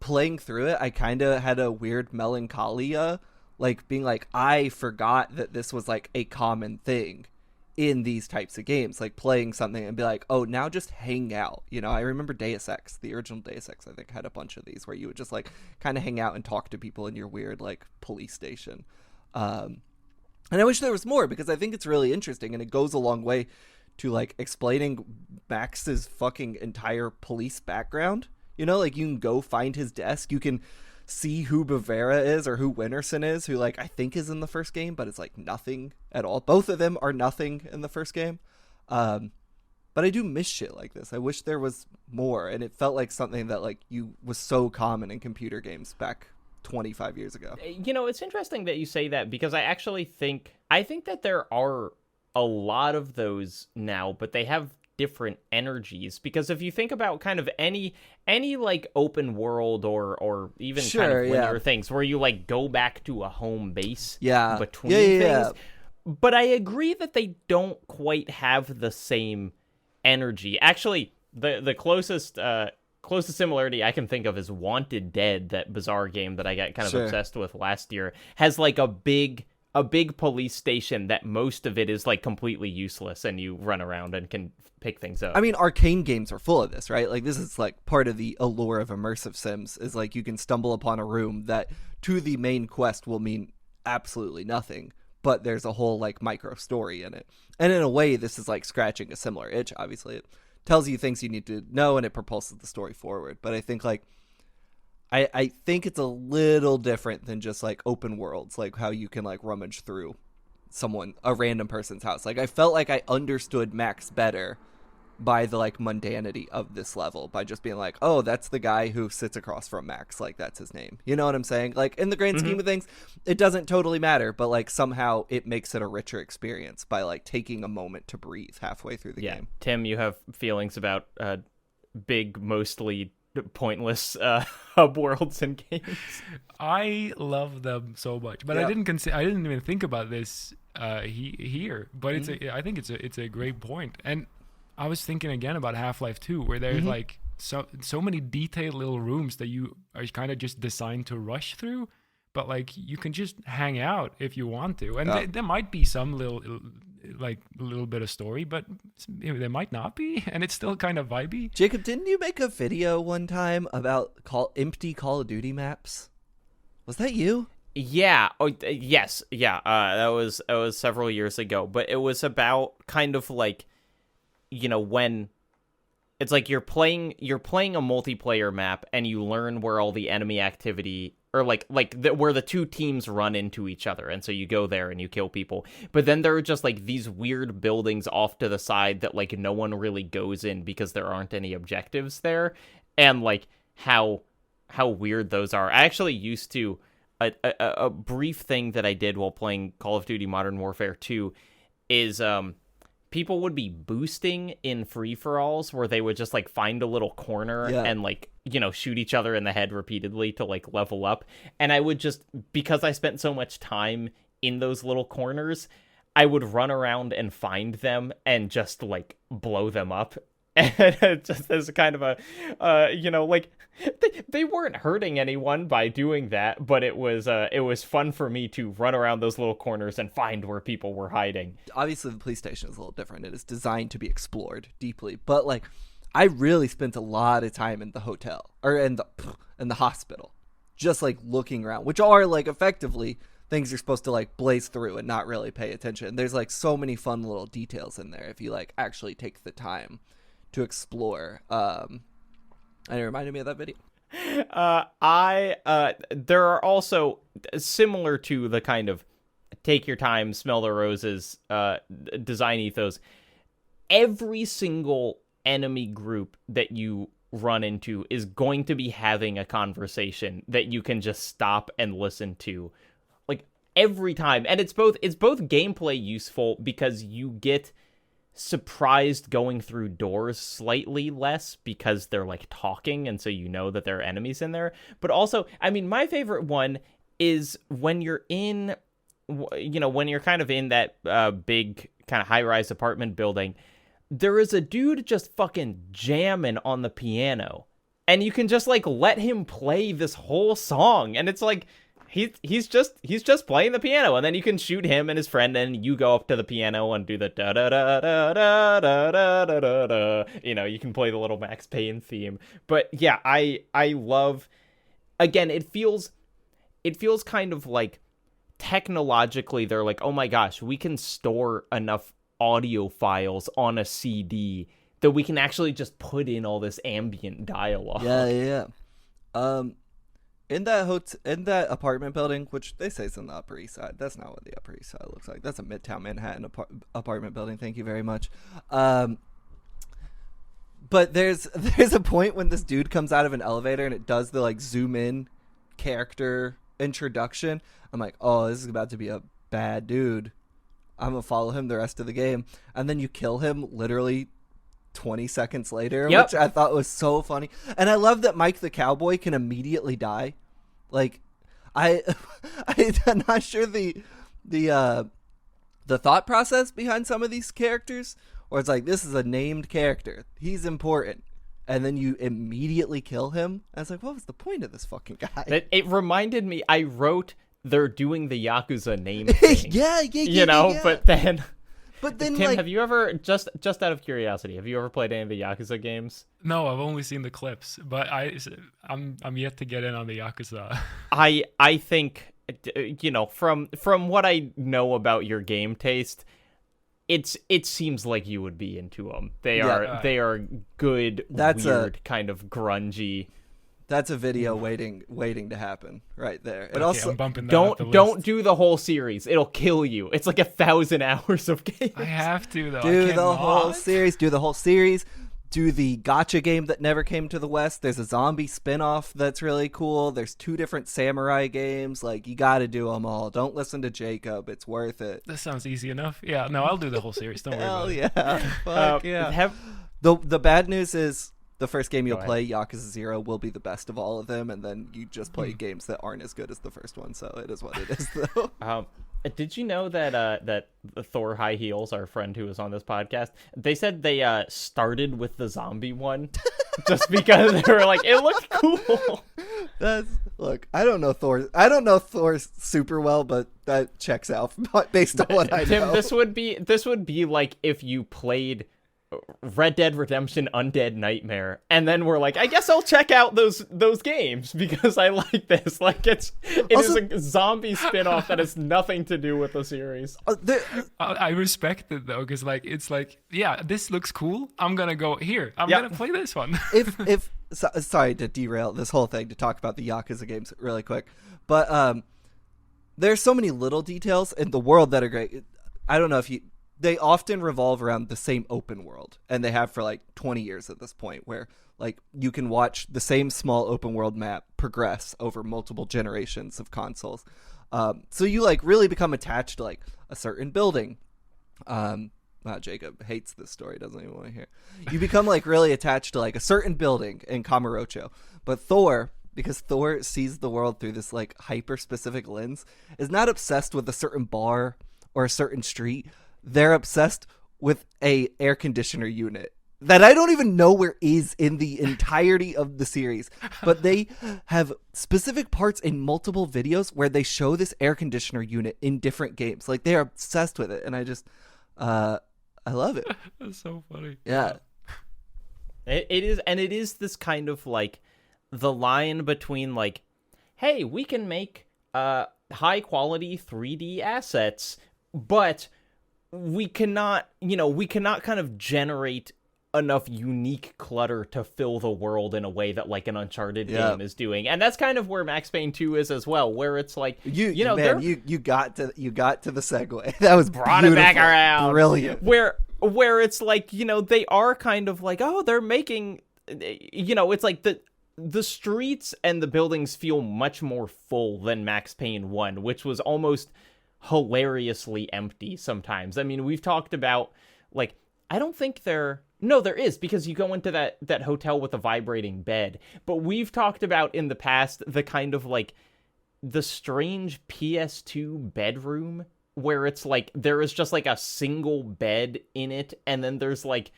playing through it, I kind of had a weird melancholia, like being like, I forgot that this was like a common thing in these types of games, like playing something and be like, oh, now just hang out. You know, I remember Deus Ex, the original Deus Ex, I think had a bunch of these where you would just like kind of hang out and talk to people in your weird like police station. And I wish there was more, because I think it's really interesting and it goes a long way to like explaining Max's fucking entire police background. You know, like you can go find his desk. You can see who Bavera is or who Winterson is, who like I think is in the first game, but it's like nothing at all. Both of them are nothing in the first game. But I do miss shit like this. I wish there was more, and it felt like something that like was so common in computer games back 25 years ago. You know, it's interesting that you say that, because I actually think that there are a lot of those now, but they have different energies. Because if you think about kind of any like open world or even kind of linear things where you like go back to a home base between things, but I agree that they don't quite have the same energy. Actually, the closest similarity I can think of is Wanted Dead, that bizarre game that I got kind of obsessed with last year, has like a big police station that most of it is like completely useless, and you run around and can pick things up. I mean, arcane games are full of this, right? Like this is like part of the allure of immersive sims, is like you can stumble upon a room that to the main quest will mean absolutely nothing, but there's a whole like micro story in it. And in a way, this is like scratching a similar itch. Obviously, it tells you things you need to know and it propulses the story forward. But I think like I think it's a little different than just like open worlds, like how you can like rummage through a random person's house. Like I felt like I understood Max better by the like mundanity of this level, by just being like, oh, that's the guy who sits across from Max, like that's his name. You know what I'm saying? Like in the grand scheme of things, it doesn't totally matter, but like somehow it makes it a richer experience by like taking a moment to breathe halfway through the game. Tim, you have feelings about big, mostly pointless hub worlds and games. I love them so much, but I didn't even think about this here. But I think it's a great point. And I was thinking again about Half-Life 2, where there's like so many detailed little rooms that you are kind of just designed to rush through, but like you can just hang out if you want to, and there might be some little bit of story, but there might not be, and it's still kind of vibey. Jacob, didn't you make a video one time about empty Call of Duty maps? Was that you? Yeah. Oh, yes. Yeah. That was several years ago, but it was about kind of like, you know, when it's like you're playing a multiplayer map and you learn where all the enemy activity, or where the two teams run into each other, and so you go there and you kill people. But then there are just like these weird buildings off to the side that like no one really goes in because there aren't any objectives there, and like how weird those are. I actually used to a brief thing that I did while playing Call of Duty Modern Warfare 2 is people would be boosting in free-for-alls where they would just like find a little corner and like, you know, shoot each other in the head repeatedly to like level up. And I would just, because I spent so much time in those little corners, I would run around and find them and just like blow them up. And just as kind of a, you know, like they weren't hurting anyone by doing that, but it was fun for me to run around those little corners and find where people were hiding. Obviously, the police station is a little different. It is designed to be explored deeply, but like I really spent a lot of time in the hotel or in the hospital, just like looking around, which are like effectively things you're supposed to like blaze through and not really pay attention. There's like so many fun little details in there if you like actually take the time to explore. And it reminded me of that video. There are also, similar to the kind of take your time, smell the roses design ethos, every single enemy group that you run into is going to be having a conversation that you can just stop and listen to, like, every time. And it's both gameplay useful because you get surprised going through doors slightly less because they're like talking, and so you know that there are enemies in there. But also, I mean, my favorite one is when you're in, when you're kind of in that big kind of high-rise apartment building, there is a dude just fucking jamming on the piano, and you can just like let him play this whole song, and it's like he's just playing the piano, and then you can shoot him and his friend, and you go up to the piano and do the da da da da da da da da da da. You can play the little Max Payne theme. But yeah, I love. Again, it feels kind of like technologically they're like, oh my gosh, we can store enough audio files on a CD that we can actually just put in all this ambient dialogue. Yeah. In that apartment building, which they say is on the Upper East Side, that's not what the Upper East Side looks like. That's a Midtown Manhattan apartment building. Thank you very much. But there's a point when this dude comes out of an elevator and it does the like zoom in character introduction. I'm like, oh, this is about to be a bad dude. I'm gonna follow him the rest of the game, and then you kill him literally 20 seconds later, which I thought was so funny. And I love that Mike the Cowboy can immediately die. Like, I'm not sure the thought process behind some of these characters, or it's like, this is a named character, he's important, and then you immediately kill him. I was like, what was the point of this fucking guy? It reminded me, I wrote they're doing the Yakuza name thing. yeah. But then, Tim, like, have you ever, just out of curiosity, have you ever played any of the Yakuza games? No, I've only seen the clips, but I'm yet to get in on the Yakuza. I think, from what I know about your game taste, it seems like you would be into them. They are good, weird, kind of grungy. That's a video waiting to happen right there. It okay, also I'm bumping that up the list. Don't do the whole series. It'll kill you. It's like 1,000 hours of games. I have to though. Do the whole series. Do the gacha game that never came to the West. There's a zombie spinoff that's really cool. There's 2 different samurai games. Like, you got to do them all. Don't listen to Jacob. It's worth it. That sounds easy enough. Yeah, no, I'll do the whole series. Don't worry about it. Hell yeah. Fuck yeah. The bad news is, the first game you'll play, Yakuza 0, will be the best of all of them, and then you just play games that aren't as good as the first one, so it is what it is, though. Did you know that that Thor High Heels, our friend who was on this podcast, they said they started with the zombie one just because they were like, it looked cool. Look, I don't know Thor super well, but that checks out based on what I know. Tim, this would be like if you played Red Dead Redemption Undead Nightmare, and then we're like, I guess I'll check out those games because I like this. Like, it is a zombie spin-off that has nothing to do with the series. I respect it though, because like, it's like, yeah, this looks cool, I'm gonna go here, I'm gonna play this one. Sorry to derail this whole thing to talk about the Yakuza games really quick, but there's so many little details in the world that are great. I don't know if they often revolve around the same open world, and they have for like 20 years at this point, where like you can watch the same small open world map progress over multiple generations of consoles. So you like really become attached to like a certain building. Jacob hates this story, doesn't even want to hear. You become like really attached to like a certain building in Kamurocho. But Thor, because Thor sees the world through this like hyper specific lens, is not obsessed with a certain bar or a certain street. They're obsessed with a air conditioner unit that I don't even know where is in the entirety of the series, but they have specific parts in multiple videos where they show this air conditioner unit in different games. Like, they are obsessed with it, and I just I love it. That's so funny. Yeah. It is this kind of like the line between like, hey, we can make high quality 3D assets, but we cannot kind of generate enough unique clutter to fill the world in a way that like an Uncharted game is doing. And that's kind of where Max Payne 2 is as well, where it's like, you got to the segue. That was brought it back around. Brilliant. Where it's like, they are kind of like, oh, they're making it's like the streets and the buildings feel much more full than Max Payne 1, which was almost hilariously empty sometimes. I mean, we've talked about, like, I don't think there is, because you go into that hotel with a vibrating bed, but we've talked about in the past the kind of, like, the strange PS2 bedroom where it's like there is just like a single bed in it, and then there's like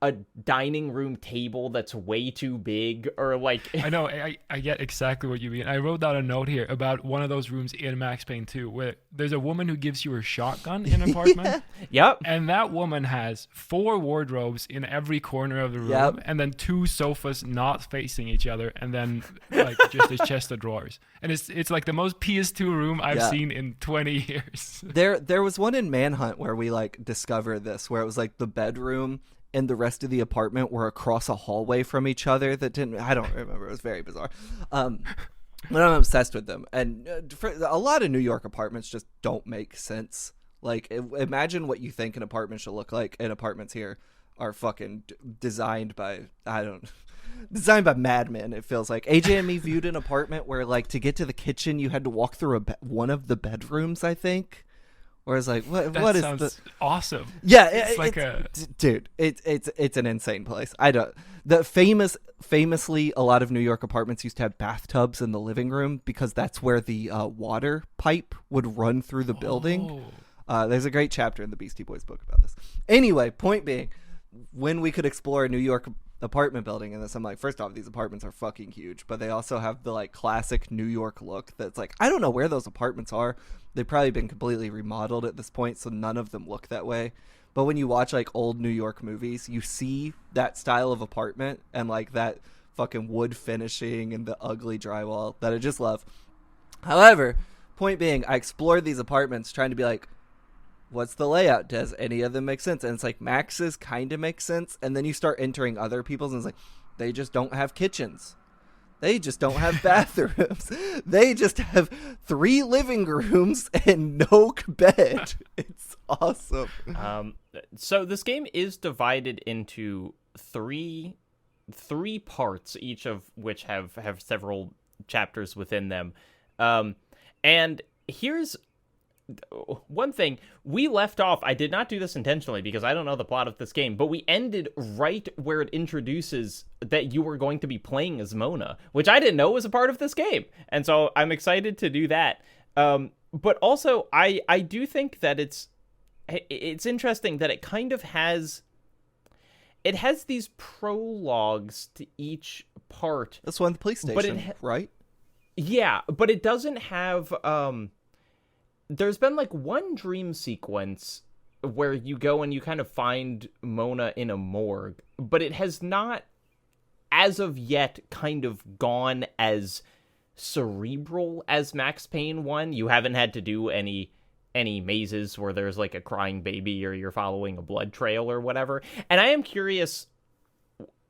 a dining room table that's way too big, or like I know, I get exactly what you mean. I wrote down a note here about one of those rooms in Max Payne 2 where there's a woman who gives you her shotgun in an apartment. Yep. And that woman has 4 wardrobes in every corner of the room, Yep. and then 2 sofas not facing each other, and then like just a chest of drawers. And it's like the most PS2 room I've seen in 20 years. There was one in Manhunt where we like discovered this, where it was like the bedroom and the rest of the apartment were across a hallway from each other that didn't, I don't remember, it was very bizarre. But I'm obsessed with them, and for a lot of New York apartments just don't make sense. Like, imagine what you think an apartment should look like, and apartments here are fucking designed by madmen. It feels like AJ and me viewed an apartment where, like, to get to the kitchen you had to walk through one of the bedrooms, I think. Whereas, like, what is sounds awesome. Yeah, it's like dude. It's an insane place. Famously, a lot of New York apartments used to have bathtubs in the living room because that's where the water pipe would run through the building. There's a great chapter in the Beastie Boys book about this. Anyway, point being, when we could explore a New York apartment building in this, I'm like, first off, these apartments are fucking huge, but they also have the like classic New York look that's like, I don't know where those apartments are. They've probably been completely remodeled at this point, so none of them look that way. But when you watch like old New York movies, you see that style of apartment and like that fucking wood finishing and the ugly drywall that I just love. However, point being, I explored these apartments trying to be like, what's the layout? Does any of them make sense? And it's like Max's kind of makes sense. And then you start entering other people's and it's like, they just don't have kitchens. They just don't have bathrooms. They just have 3 living rooms and no bed. It's awesome. So this game is divided into three parts, each of which have several chapters within them. And here's one thing. We left off, I did not do this intentionally because I don't know the plot of this game, but we ended right where it introduces that you were going to be playing as Mona, which I didn't know was a part of this game. And so I'm excited to do that. But also, I do think that it's interesting that it kind of has these prologues to each part. That's one of the police station, right? Yeah, but it doesn't have... There's been like one dream sequence where you go and you kind of find Mona in a morgue, but it has not, as of yet, kind of gone as cerebral as Max Payne 1. You haven't had to do any mazes where there's like a crying baby or you're following a blood trail or whatever. And I am curious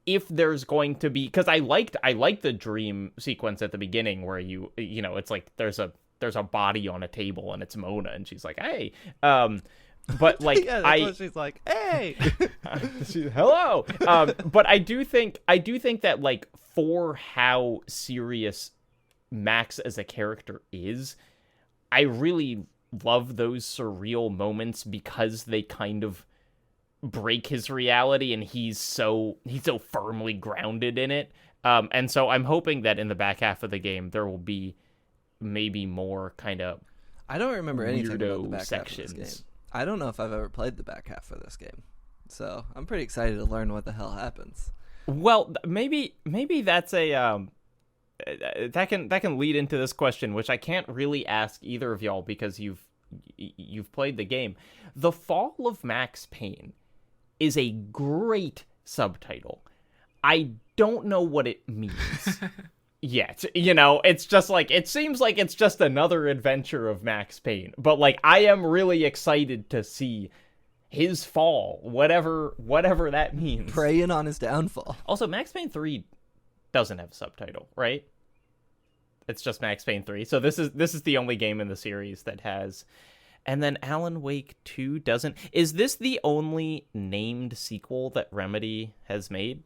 if there's going to be, because I liked the dream sequence at the beginning where you know, it's like there's a body on a table and it's Mona and she's like, hey, but like, yeah, she's like, hey, hello. But I do think that like for how serious Max as a character is, I really love those surreal moments because they kind of break his reality and he's so firmly grounded in it. And so I'm hoping that in the back half of the game, there will be maybe more kind of I don't remember anything about the back sections. half of this game. I don't know if I've ever played the back half of this game, so I'm pretty excited to learn what the hell happens. Well, maybe that's a that can lead into this question, which I can't really ask either of y'all because you've played the game. The Fall of Max Payne is a great subtitle. I don't know what it means. Yet, you know, it's just like, it seems like it's just another adventure of Max Payne, but like I am really excited to see his fall, whatever that means. Preying on his downfall. Also, Max Payne 3 doesn't have a subtitle, right? It's just Max Payne 3. So this is the only game in the series that has. And then Alan Wake 2 doesn't. Is this the only named sequel that Remedy has made?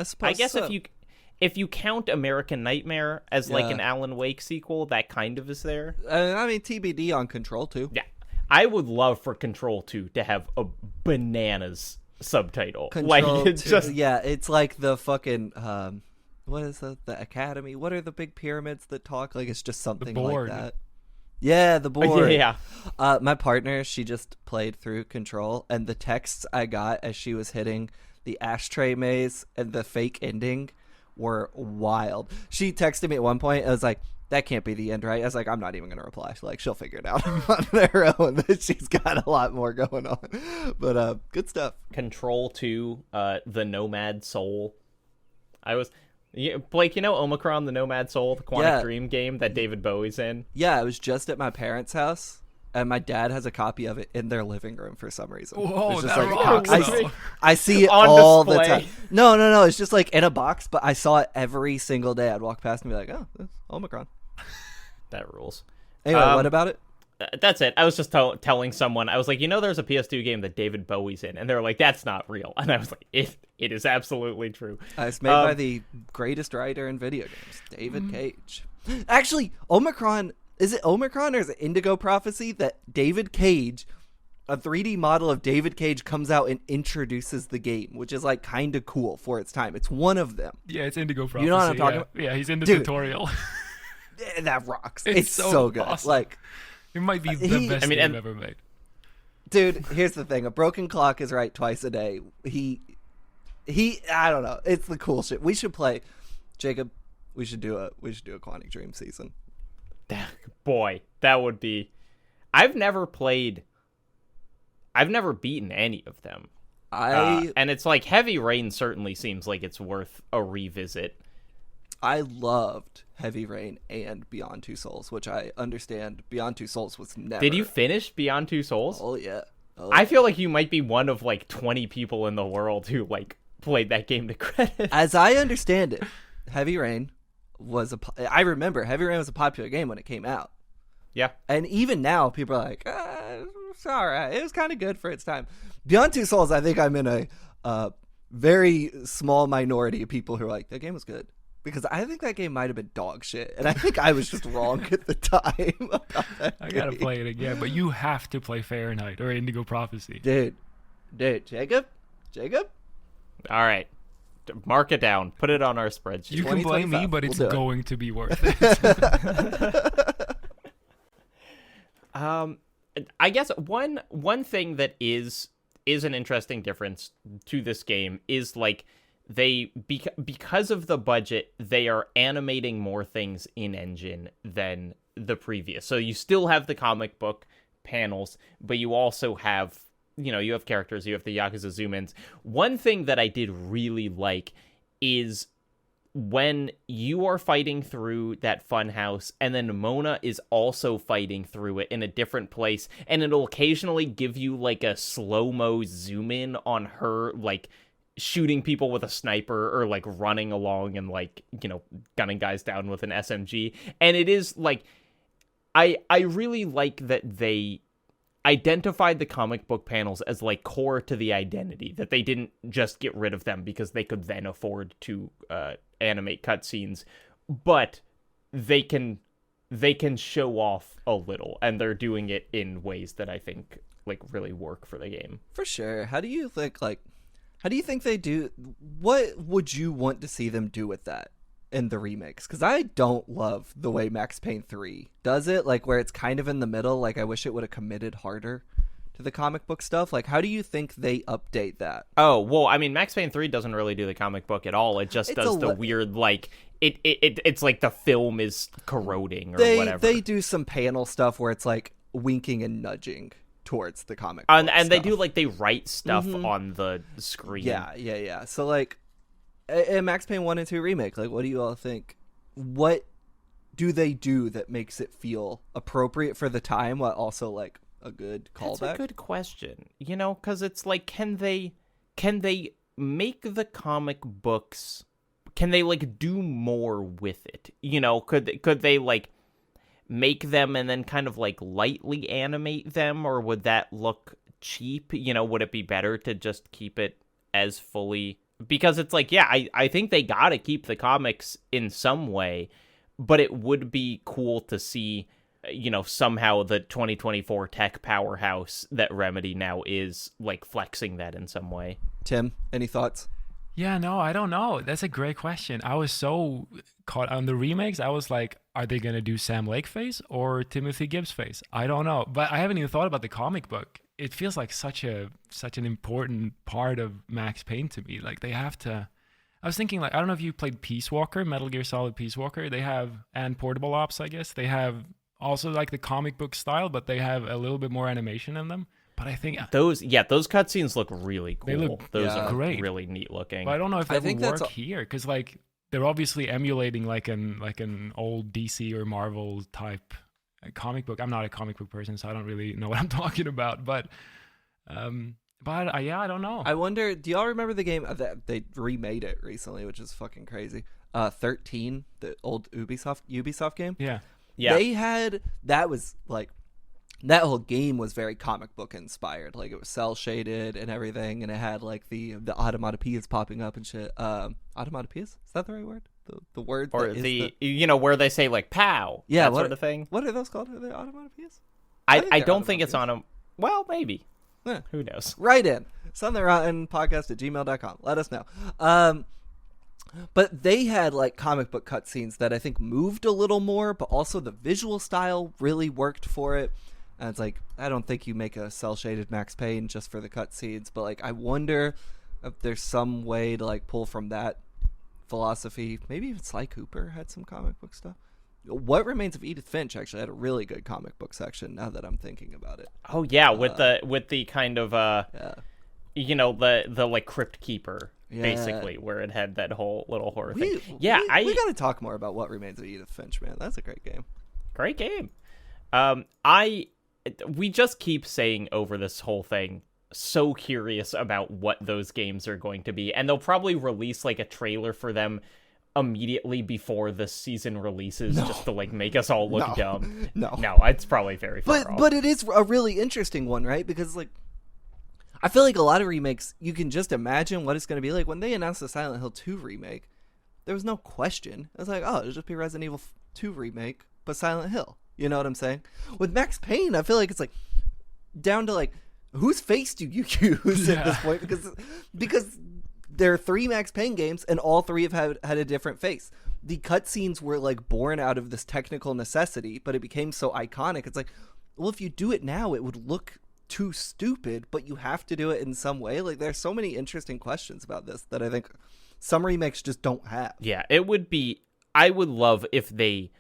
I suppose. I guess so. if you count American Nightmare as like Yeah. an Alan Wake sequel, that kind of is there. I mean, TBD on Control 2. Yeah. I would love for Control 2 to have a bananas subtitle. Control like it's 2, just yeah, it's like the fucking what is the Academy? What are the big pyramids that talk? Like it's just something like board. that. Yeah, the board. yeah. My partner, she just played through Control, and the texts I got as she was hitting the ashtray maze and the fake ending were wild. She texted me at one point. I was like, that can't be the end, right? I was like, I'm not even going to reply. Like, she'll figure it out on her own. She's got a lot more going on. But good stuff. Control 2, the Nomad Soul. Blake, you know Omicron, the Nomad Soul, the Quantic Dream game that David Bowie's in? Yeah, I was just at my parents' house, and my dad has a copy of it in their living room for some reason. Whoa, It's just that like, rocks, though. I see it On all display. the time. No. It's just like in a box, but I saw it every single day. I'd walk past and be like, oh, that's Omicron. That rules. Anyway, what about it? That's it. I was just telling someone, I was like, there's a PS2 game that David Bowie's in. And they were like, that's not real. And I was like, it is absolutely true. It's made by the greatest writer in video games, David Cage. Actually, Omicron, is it Omicron or is it Indigo Prophecy that David Cage, a 3D model of David Cage comes out and introduces the game, which is like kind of cool for its time. It's one of them. Yeah, it's Indigo Prophecy. You know what I'm talking yeah. about? Yeah, he's in the Dude. tutorial. That rocks. It's so good. awesome. Like, It might be the best game and- ever made. dude, here's the thing. A broken clock is right twice a day. He I don't know. It's the cool shit. We should play, Jacob. We should do a Quantic Dream season. Boy, that would be... I've never beaten any of them. And it's like Heavy Rain certainly seems like it's worth a revisit. I loved Heavy Rain and Beyond Two Souls, which I understand Beyond Two Souls was never. Did you finish Beyond Two Souls? Oh yeah. I feel like you might be one of like 20 people in the world who like played that game to credit. As I understand it, Heavy Rain was I remember Heavy Rain was a popular game when it came out. Yeah. And even now, people are like, it's all right. It was kind of good for its time. Beyond Two Souls, I think I'm in a very small minority of people who are like, that game was good. Because I think that game might have been dog shit. And I think I was just wrong at the time about that I gotta game. play it again, but you have to play Fahrenheit or Indigo Prophecy. Dude, Jacob? All right. Mark it down. Put it on our spreadsheet. You can blame me, 2025. but it's We'll do it. going to be worth it. I guess one thing that is an interesting difference to this game is like because of the budget, they are animating more things in engine than the previous. So you still have the comic book panels, but you also have, you have characters, you have the Yakuza zoom-ins. One thing that I did really like is when you are fighting through that funhouse and then Mona is also fighting through it in a different place, and it'll occasionally give you like a slow-mo zoom in on her like shooting people with a sniper or like running along and like, gunning guys down with an SMG. And it is like I really like that they identified the comic book panels as like core to the identity, that they didn't just get rid of them because they could then afford to animate cutscenes, but they can show off a little, and they're doing it in ways that I think like really work for the game. For sure. How do you think they do? What would you want to see them do with that in the remakes? Because I don't love the way Max Payne 3 does it, like where it's kind of in the middle. Like I wish it would have committed harder to the comic book stuff. Like how do you think they update that? Oh, well, I mean, Max Payne 3 doesn't really do the comic book at all. It just does the weird, like, it's like the film is corroding or whatever. They do some panel stuff where it's like winking and nudging towards the comic book and stuff. they do like they write stuff on the screen. Yeah. So like in Max Payne 1 and 2 remake, like what do you all think? What do they do that makes it feel appropriate for the time while also like a good callback? That's a good question. Because it's like, can they make the comic books? Can they like do more with it? Could they like make them and then kind of like lightly animate them, or would that look cheap? Would it be better to just keep it as fully because it's like, yeah, I think they gotta keep the comics in some way, but it would be cool to see, somehow the 2024 tech powerhouse that Remedy now is, like, flexing that in some way. Tim, any thoughts? Yeah, no, I don't know. That's a great question. I was so caught on the remakes. I was like, are they going to do Sam Lake face or Timothy Gibbs face? I don't know. But I haven't even thought about the comic book. It feels like such an important part of Max Payne to me. Like, they have to... I was thinking, like, I don't know if you played Peace Walker, Metal Gear Solid Peace Walker. They have, and Portable Ops, I guess. They have also, like, the comic book style, but they have a little bit more animation in them. But I think those cutscenes look really cool. They look those are great, really neat looking. But I don't know if that would work here, because like they're obviously emulating like an old DC or Marvel type comic book. I'm not a comic book person, so I don't really know what I'm talking about. But yeah, I don't know. I wonder. Do y'all remember the game that they remade it recently, which is fucking crazy? 13, the old Ubisoft game. Yeah. They had that was like. That whole game was very comic book inspired. Like, it was cell shaded and everything, and it had like the automatopoeias popping up and shit. Automatopoeias? Is that the right word? The word, or where they say like "pow," that sort of thing. What are those called? Are they automatopoeias? I don't think it's on a. Well, maybe. Yeah. Who knows? Write in somethingrottenpodcast@gmail.com. Let us know. But they had like comic book cutscenes that I think moved a little more, but also the visual style really worked for it. And it's like, I don't think you make a cel-shaded Max Payne just for the cutscenes, but like, I wonder if there's some way to like pull from that philosophy. Maybe even Sly Cooper had some comic book stuff. What Remains of Edith Finch actually had a really good comic book section. Now that I'm thinking about it. Oh yeah, with the kind of the like Crypt Keeper. Yeah. Basically, where it had that whole little horror thing. Yeah, we got to talk more about What Remains of Edith Finch, man. That's a great game. Great game. We just keep saying over this whole thing, so curious about what those games are going to be, and they'll probably release like a trailer for them immediately before the season releases, just to like make us all look dumb. No, it's probably very far off. But it is a really interesting one, right? Because like, I feel like a lot of remakes, you can just imagine what it's going to be like. When they announced the Silent Hill 2 remake, there was no question. It was like, oh, it'll just be Resident Evil 2 remake, but Silent Hill. You know what I'm saying? With Max Payne, I feel like it's like down to like, whose face do you use at this point? Because there are 3 Max Payne games and all 3 have had a different face. The cutscenes were like born out of this technical necessity, but it became so iconic. It's like, well, if you do it now, it would look too stupid, but you have to do it in some way. Like, there's so many interesting questions about this that I think some remakes just don't have. Yeah, I would love if they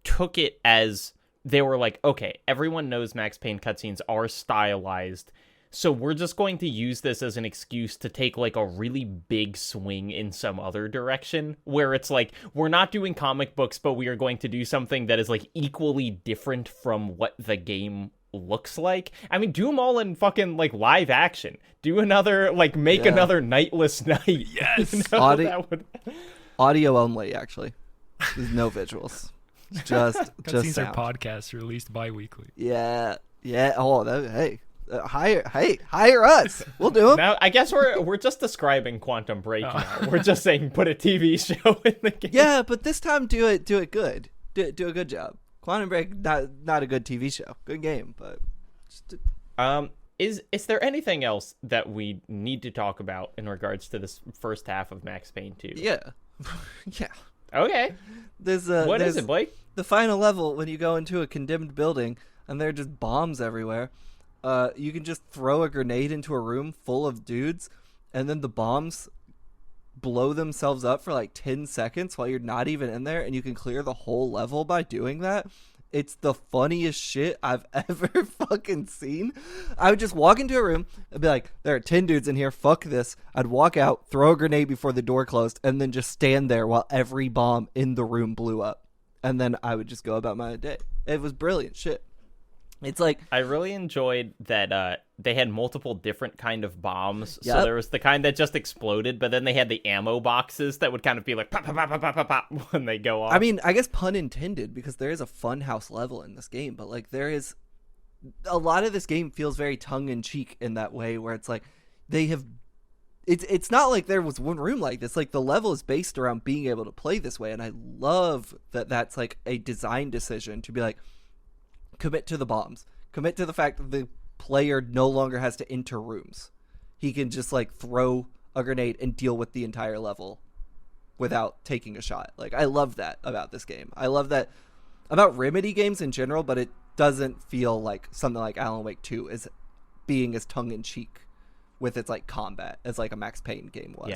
took it as they were like, okay, everyone knows Max Payne cutscenes are stylized, so we're just going to use this as an excuse to take like a really big swing in some other direction, where it's like, we're not doing comic books, but we are going to do something that is like equally different from what the game looks like. I mean, do them all in fucking like live action. Do another like make another Nightless Night. Yes. Audio only, actually. There's no visuals. Just cutscenes sound. Are podcasts released bi-weekly. Yeah. Oh, hire us. We'll do them. Now, I guess we're just describing Quantum Break now. We're just saying put a TV show in the game. Yeah, but this time do it good. Do a good job. Quantum Break, not a good TV show. Good game, but is there anything else that we need to talk about in regards to this first half of Max Payne 2? Yeah. Yeah. Okay. What is it, Blake? The final level, when you go into a condemned building and there are just bombs everywhere, you can just throw a grenade into a room full of dudes, and then the bombs blow themselves up for like 10 seconds while you're not even in there, and you can clear the whole level by doing that. It's the funniest shit I've ever fucking seen. I would just walk into a room and be like, there are 10 dudes in here, fuck this. I'd walk out, throw a grenade before the door closed, and then just stand there while every bomb in the room blew up. And then I would just go about my day. It was brilliant shit. It's like, I really enjoyed that they had multiple different kind of bombs. Yep. So there was the kind that just exploded, but then they had the ammo boxes that would kind of be like pop, pop, pop, pop, pop, pop when they go off. I mean, I guess pun intended, because there is a funhouse level in this game, but like there is a lot of this game feels very tongue in cheek in that way, where it's like they have it's not like there was one room like this. Like, the level is based around being able to play this way, and I love that that's like a design decision to be like, commit to the bombs, commit to the fact that the player no longer has to enter rooms. He can just like throw a grenade and deal with the entire level without taking a shot. Like, I love that about this game. I love that about Remedy games in general, but it doesn't feel like something like Alan Wake 2 is being as tongue-in-cheek with its like combat as like a Max Payne game was.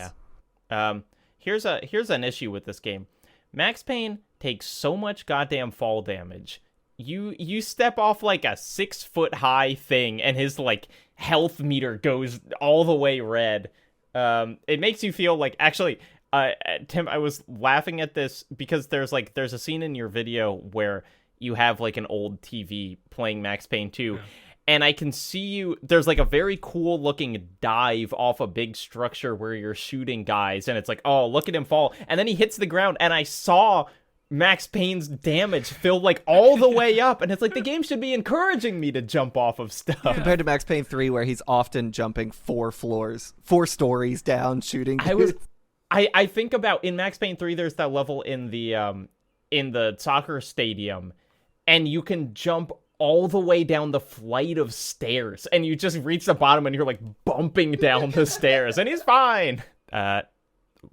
Yeah. Here's an issue with this game. Max Payne takes so much goddamn fall damage. You step off like a 6-foot high thing and his like health meter goes all the way red. It makes you feel like, actually, Tim, I was laughing at this because there's a scene in your video where you have like an old TV playing Max Payne 2. Yeah. And I can see you, there's like a very cool looking dive off a big structure where you're shooting guys. And it's like, oh, look at him fall. And then he hits the ground. And I saw Max Payne's damage fill like all the way up. And it's like, the game should be encouraging me to jump off of stuff. Yeah. Compared to Max Payne 3, where he's often jumping 4 stories down, shooting dudes. I think about, in Max Payne 3, there's that level in the soccer stadium. And you can jump all the way down the flight of stairs, and you just reach the bottom and you're like bumping down the stairs, and he's fine.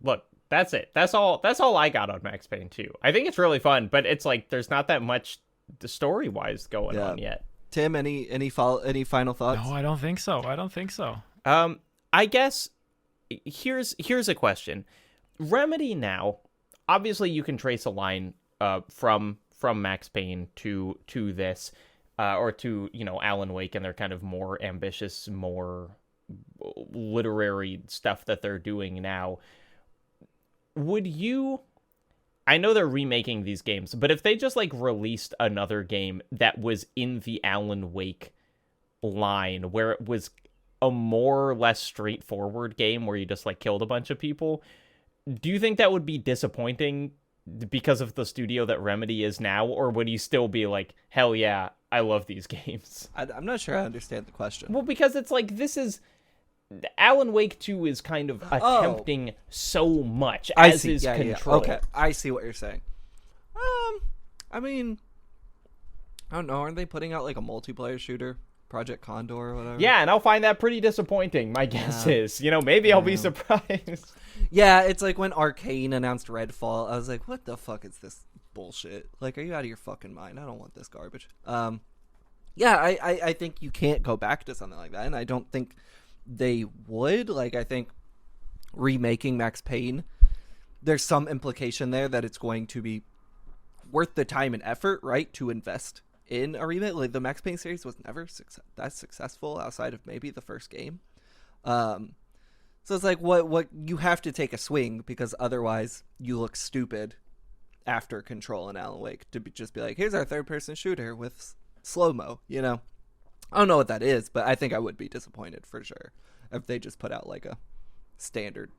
Look, that's it. That's all I got on Max Payne 2. I think it's really fun, but it's like there's not that much story-wise going on yet. Tim, any final thoughts? No, I don't think so. I guess here's a question. Remedy now, obviously you can trace a line from Max Payne to this, or to, Alan Wake and their kind of more ambitious, more literary stuff that they're doing now. I know they're remaking these games, but if they just like released another game that was in the Alan Wake line, where it was a more or less straightforward game where you just like killed a bunch of people, do you think that would be disappointing because of the studio that Remedy is now, or would you still be like, hell yeah, I love these games? I'm not sure I understand the question. Well, because it's like, Alan Wake 2 is kind of attempting so much, as is Control. Okay, I see what you're saying. I mean, I don't know, aren't they putting out like a multiplayer shooter? Project Condor or whatever? Yeah, and I'll find that pretty disappointing, my guess is. Maybe I'll be surprised. Yeah, it's like when Arcane announced Redfall, I was like, what the fuck is this bullshit? Like, are you out of your fucking mind? I don't want this garbage. Yeah, I think you can't go back to something like that, and I don't think they would. Like, I think remaking Max Payne, there's some implication there that it's going to be worth the time and effort, right, to invest in a remake. Like, the Max Payne series was never that successful outside of maybe the first game. So it's like, what you have to take a swing, because otherwise you look stupid after Control and Alan Wake to just be like, here's our third-person shooter with slow-mo, I don't know what that is, but I think I would be disappointed for sure if they just put out like a standard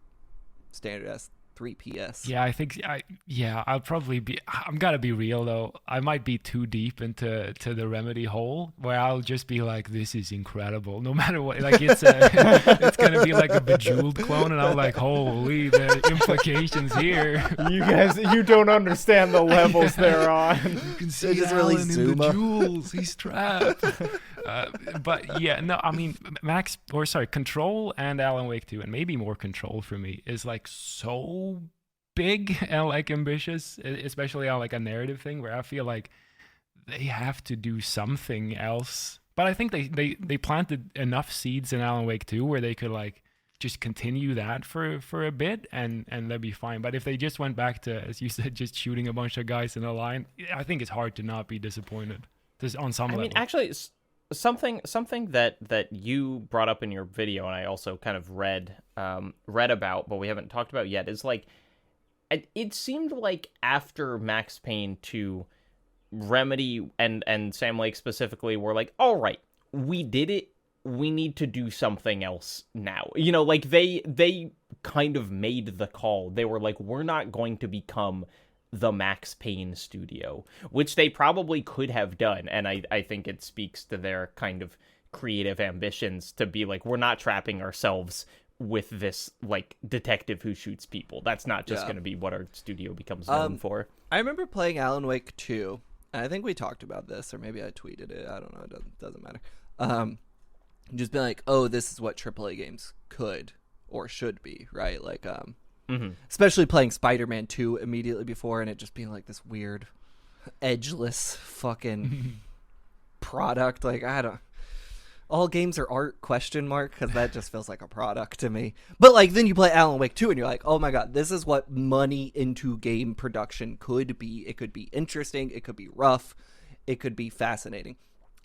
S 3PS. Yeah, I think I'll probably be. I'm gonna be real though. I might be too deep into the Remedy hole where I'll just be like, "This is incredible." No matter what, like it's gonna be like a Bejeweled clone, and I'm like, "Holy, the implications here!" You guys, you don't understand the levels they're on. You can see just Alan really in Bejeweled. He's trapped. But yeah, no, I mean, Control and Alan Wake 2, and maybe more Control for me, is like so big and like ambitious, especially on like a narrative thing where I feel like they have to do something else. But I think they planted enough seeds in Alan Wake 2 where they could like just continue that for a bit and they'd be fine. But if they just went back to, as you said, just shooting a bunch of guys in a line, I think it's hard to not be disappointed. Just on some level. I mean, actually, something that you brought up in your video, and I also kind of read about, but we haven't talked about yet, is like, it seemed like after Max Payne 2, Remedy and Sam Lake specifically were like, all right, we did it, we need to do something else now. Like they kind of made the call. They were like, we're not going to become the Max Payne studio, which they probably could have done, and I think it speaks to their kind of creative ambitions to be like, we're not trapping ourselves with this like detective who shoots people. That's not just going to be what our studio becomes known for. I remember playing Alan Wake 2, and I think we talked about this, or maybe I tweeted it. I don't know. It doesn't matter. Just being like, oh, this is what AAA games could or should be, right? Like, especially playing Spider-Man 2 immediately before, and it just being like this weird, edgeless fucking product. Like, I don't... All games are art, question mark, because that just feels like a product to me. But like then you play Alan Wake 2 and you're like, oh my god, this is what money into game production could be. It could be interesting, it could be rough, it could be fascinating.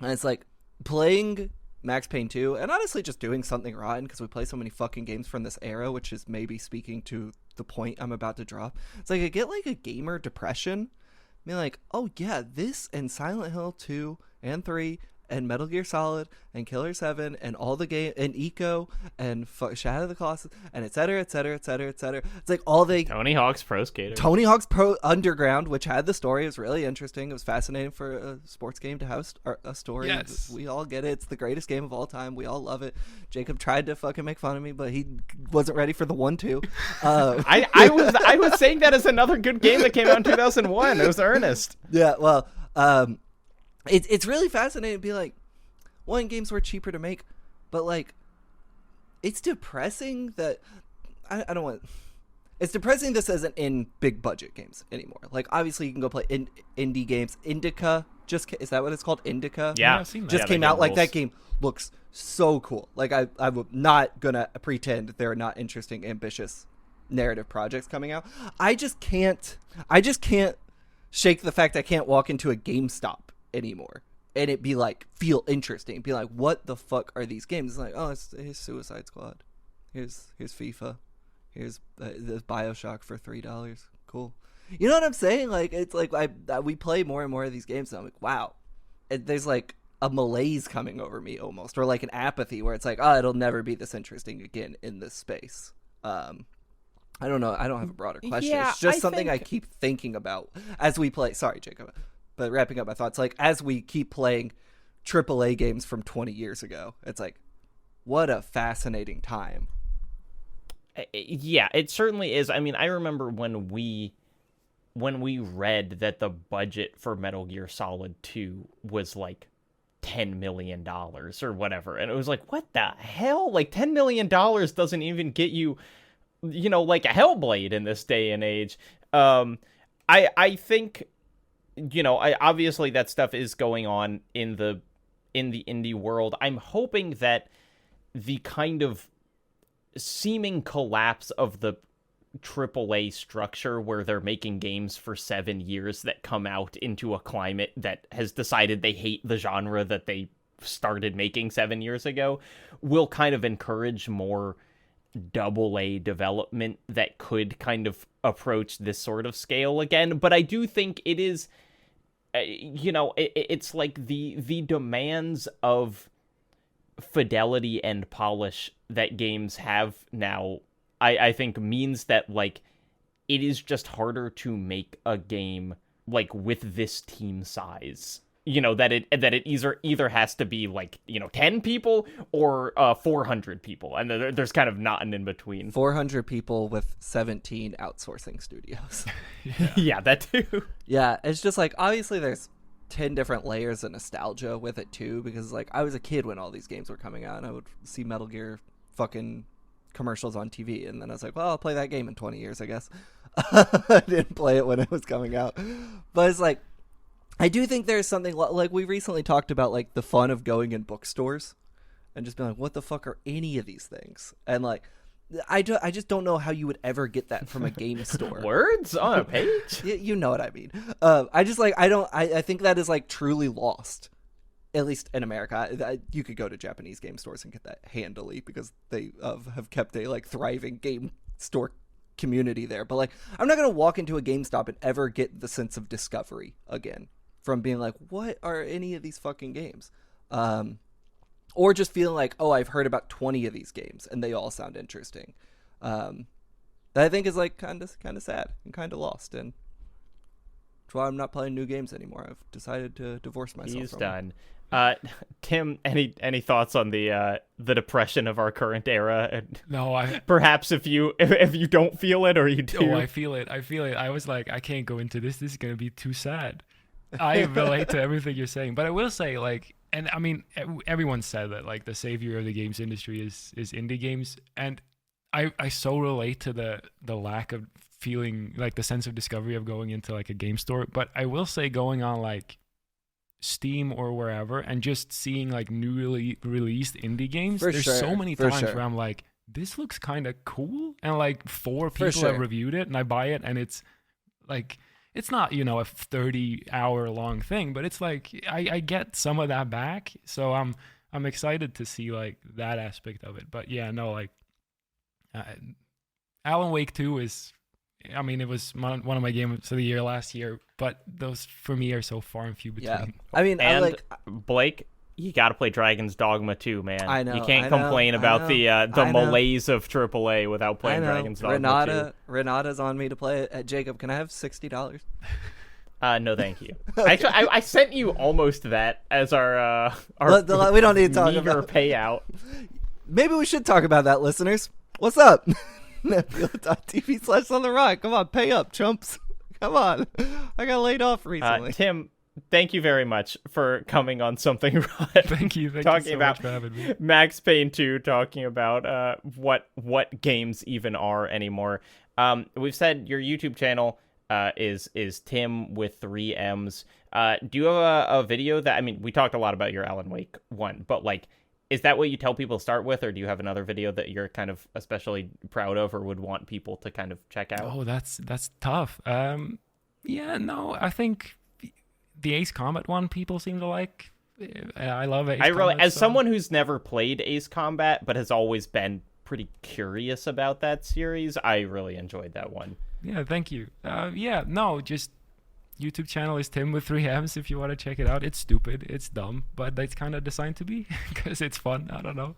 And it's like playing Max Payne 2 and honestly just doing Something Rotten, because we play so many fucking games from this era, which is maybe speaking to the point I'm about to drop. It's like I get like a gamer depression. I mean, like, oh yeah, this and Silent Hill 2 and 3 and Metal Gear Solid and Killer 7 and all the game and Eco and Shadow of the Colossus and et cetera, et cetera, et cetera, et cetera. It's like all they... Tony Hawk's Pro Skater. Tony Hawk's Pro Underground, which had the story. It was really interesting. It was fascinating for a sports game to have a story. Yes. We all get it. It's the greatest game of all time. We all love it. Jacob tried to fucking make fun of me, but he wasn't ready for the 1-2. I was saying that as another good game that came out in 2001. It was earnest. Yeah, well... It's really fascinating to be like, one, games were cheaper to make, but like, it's depressing that I don't want. It's depressing this isn't in big budget games anymore. Like, obviously, you can go play indie games. Indica is that what it's called? Indica. Yeah, I've seen that. Just came out. Like, that game looks so cool. Like, I'm not gonna pretend there are not interesting, ambitious narrative projects coming out. I just can't shake the fact I can't walk into a GameStop anymore and it be like feel interesting, be like, what the fuck are these games? It's like, oh, here's Suicide Squad, here's FIFA, here's the BioShock for $3, cool. You know what I'm saying? Like, it's like we play more and more of these games and I'm like, wow, there's like a malaise coming over me almost, or like an apathy where it's like, oh, it'll never be this interesting again in this space. I don't know, I don't have a broader question. Yeah, it's just something I keep thinking about as we play. Sorry, Jacob. But wrapping up my thoughts, like, as we keep playing AAA games from 20 years ago, it's like, what a fascinating time. Yeah, it certainly is. I mean, I remember when we read that the budget for Metal Gear Solid 2 was like $10 million or whatever, and it was like, what the hell? Like, $10 million doesn't even get you, like a Hellblade in this day and age. I think... obviously that stuff is going on in the indie world. I'm hoping that the kind of seeming collapse of the AAA structure where they're making games for 7 years that come out into a climate that has decided they hate the genre that they started making 7 years ago will kind of encourage more AA development that could kind of approach this sort of scale again. But I do think it is... it's like the demands of fidelity and polish that games have now, I think means that, like, it is just harder to make a game, like, with this team size. That it either has to be, like, 10 people or 400 people. And there's kind of not an in-between. 400 people with 17 outsourcing studios. Yeah, that too. Yeah, it's just like, obviously there's 10 different layers of nostalgia with it too, because like I was a kid when all these games were coming out and I would see Metal Gear fucking commercials on TV, and then I was like, well, I'll play that game in 20 years, I guess. I didn't play it when it was coming out. But it's like, I do think there's something like we recently talked about, like the fun of going in bookstores and just being like, what the fuck are any of these things? And like, I just don't know how you would ever get that from a game store. Words on a page? You know what I mean. I think that is like truly lost, at least in America. You could go to Japanese game stores and get that handily because they have kept a like thriving game store community there. But like, I'm not going to walk into a GameStop and ever get the sense of discovery again from being like, what are any of these fucking games? Or just feeling like, oh, I've heard about 20 of these games and they all sound interesting. That I think is like kind of sad and kind of lost. And That's why I'm not playing new games anymore. I've decided to divorce myself. He's from done. Timm, any thoughts on the depression of our current era? And No, perhaps if you don't feel it, or you do. I feel it. I was like, I can't go into this. This is gonna be too sad. I relate to everything you're saying, but I will say, like, and I mean, everyone said that like the savior of the games industry is indie games, and I so relate to the lack of feeling like the sense of discovery of going into like a game store. But I will say, going on like Steam or wherever and just seeing like newly released indie games, there's so many times where I'm like, this looks kind of cool, and like 4 people have reviewed it, and I buy it, and it's like, it's not, you know, a 30-hour long thing, but it's like I get some of that back, so I'm excited to see like that aspect of it. But yeah, no, like Alan Wake 2 is, I mean, it was one of my games of the year last year, but those for me are so far and few between. Yeah. I mean, and Blake, you got to play Dragon's Dogma 2, man. I know. You can't complain about the malaise of AAA without playing Dragon's Dogma 2. Renata's on me to play it. Jacob, can I have $60? No, thank you. Actually, I sent you almost that as our we don't need to talk meager about payout. Maybe we should talk about that, listeners. What's up? Netflix.tv/on the rock. Come on, pay up, chumps. Come on. I got laid off recently. Timm, thank you very much for coming on Something Rotten. Thank you talking so about much for having me. Max Payne 2, talking about what games even are anymore. We've said your YouTube channel is Timm with 3 M's. Do you have a video that, I mean, we talked a lot about your Alan Wake 1, but like, is that what you tell people to start with, or do you have another video that you're kind of especially proud of or would want people to kind of check out? Oh, that's tough. Yeah, no, I think the Ace Combat one people seem to like. I love Ace Combat. As someone who's never played Ace Combat but has always been pretty curious about that series, I really enjoyed that one. Yeah, thank you. Yeah, no, just YouTube channel is Timm with 3 M's if you want to check it out. It's stupid, it's dumb, but it's kind of designed to be because it's fun. I don't know.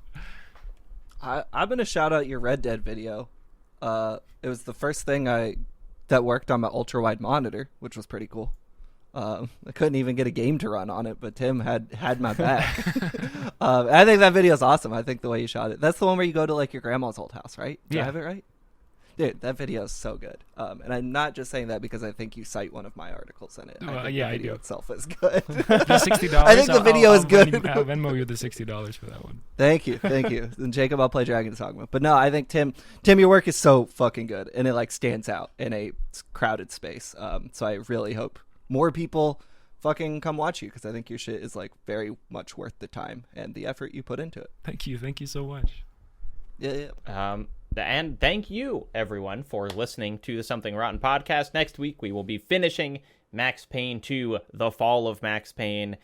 I'm gonna shout out your Red Dead video. It was the first thing that worked on my ultra wide monitor, which was pretty cool. I couldn't even get a game to run on it, but Timm had my back. I think that video is awesome. I think the way you shot it. That's the one where you go to like your grandma's old house, right? Do I have it right? Dude, that video is so good. And I'm not just saying that because I think you cite one of my articles in it. I think the video itself is good. The $60. I think the video is good. I'll Venmo you the $60 for that one. Thank you. And Jacob, I'll play Dragon's Dogma. But no, I think Timm, your work is so fucking good, and it like stands out in a crowded space. So I really hope more people fucking come watch you, because I think your shit is like very much worth the time and the effort you put into it. Thank you so much. Yeah. And thank you, everyone, for listening to the Something Rotten podcast. Next week, we will be finishing Max Payne 2, The Fall of Max Payne.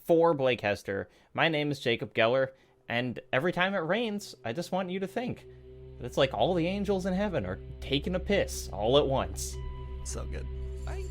For Blake Hester, my name is Jacob Geller, and every time it rains, I just want you to think that it's like all the angels in heaven are taking a piss all at once. So good. Bye.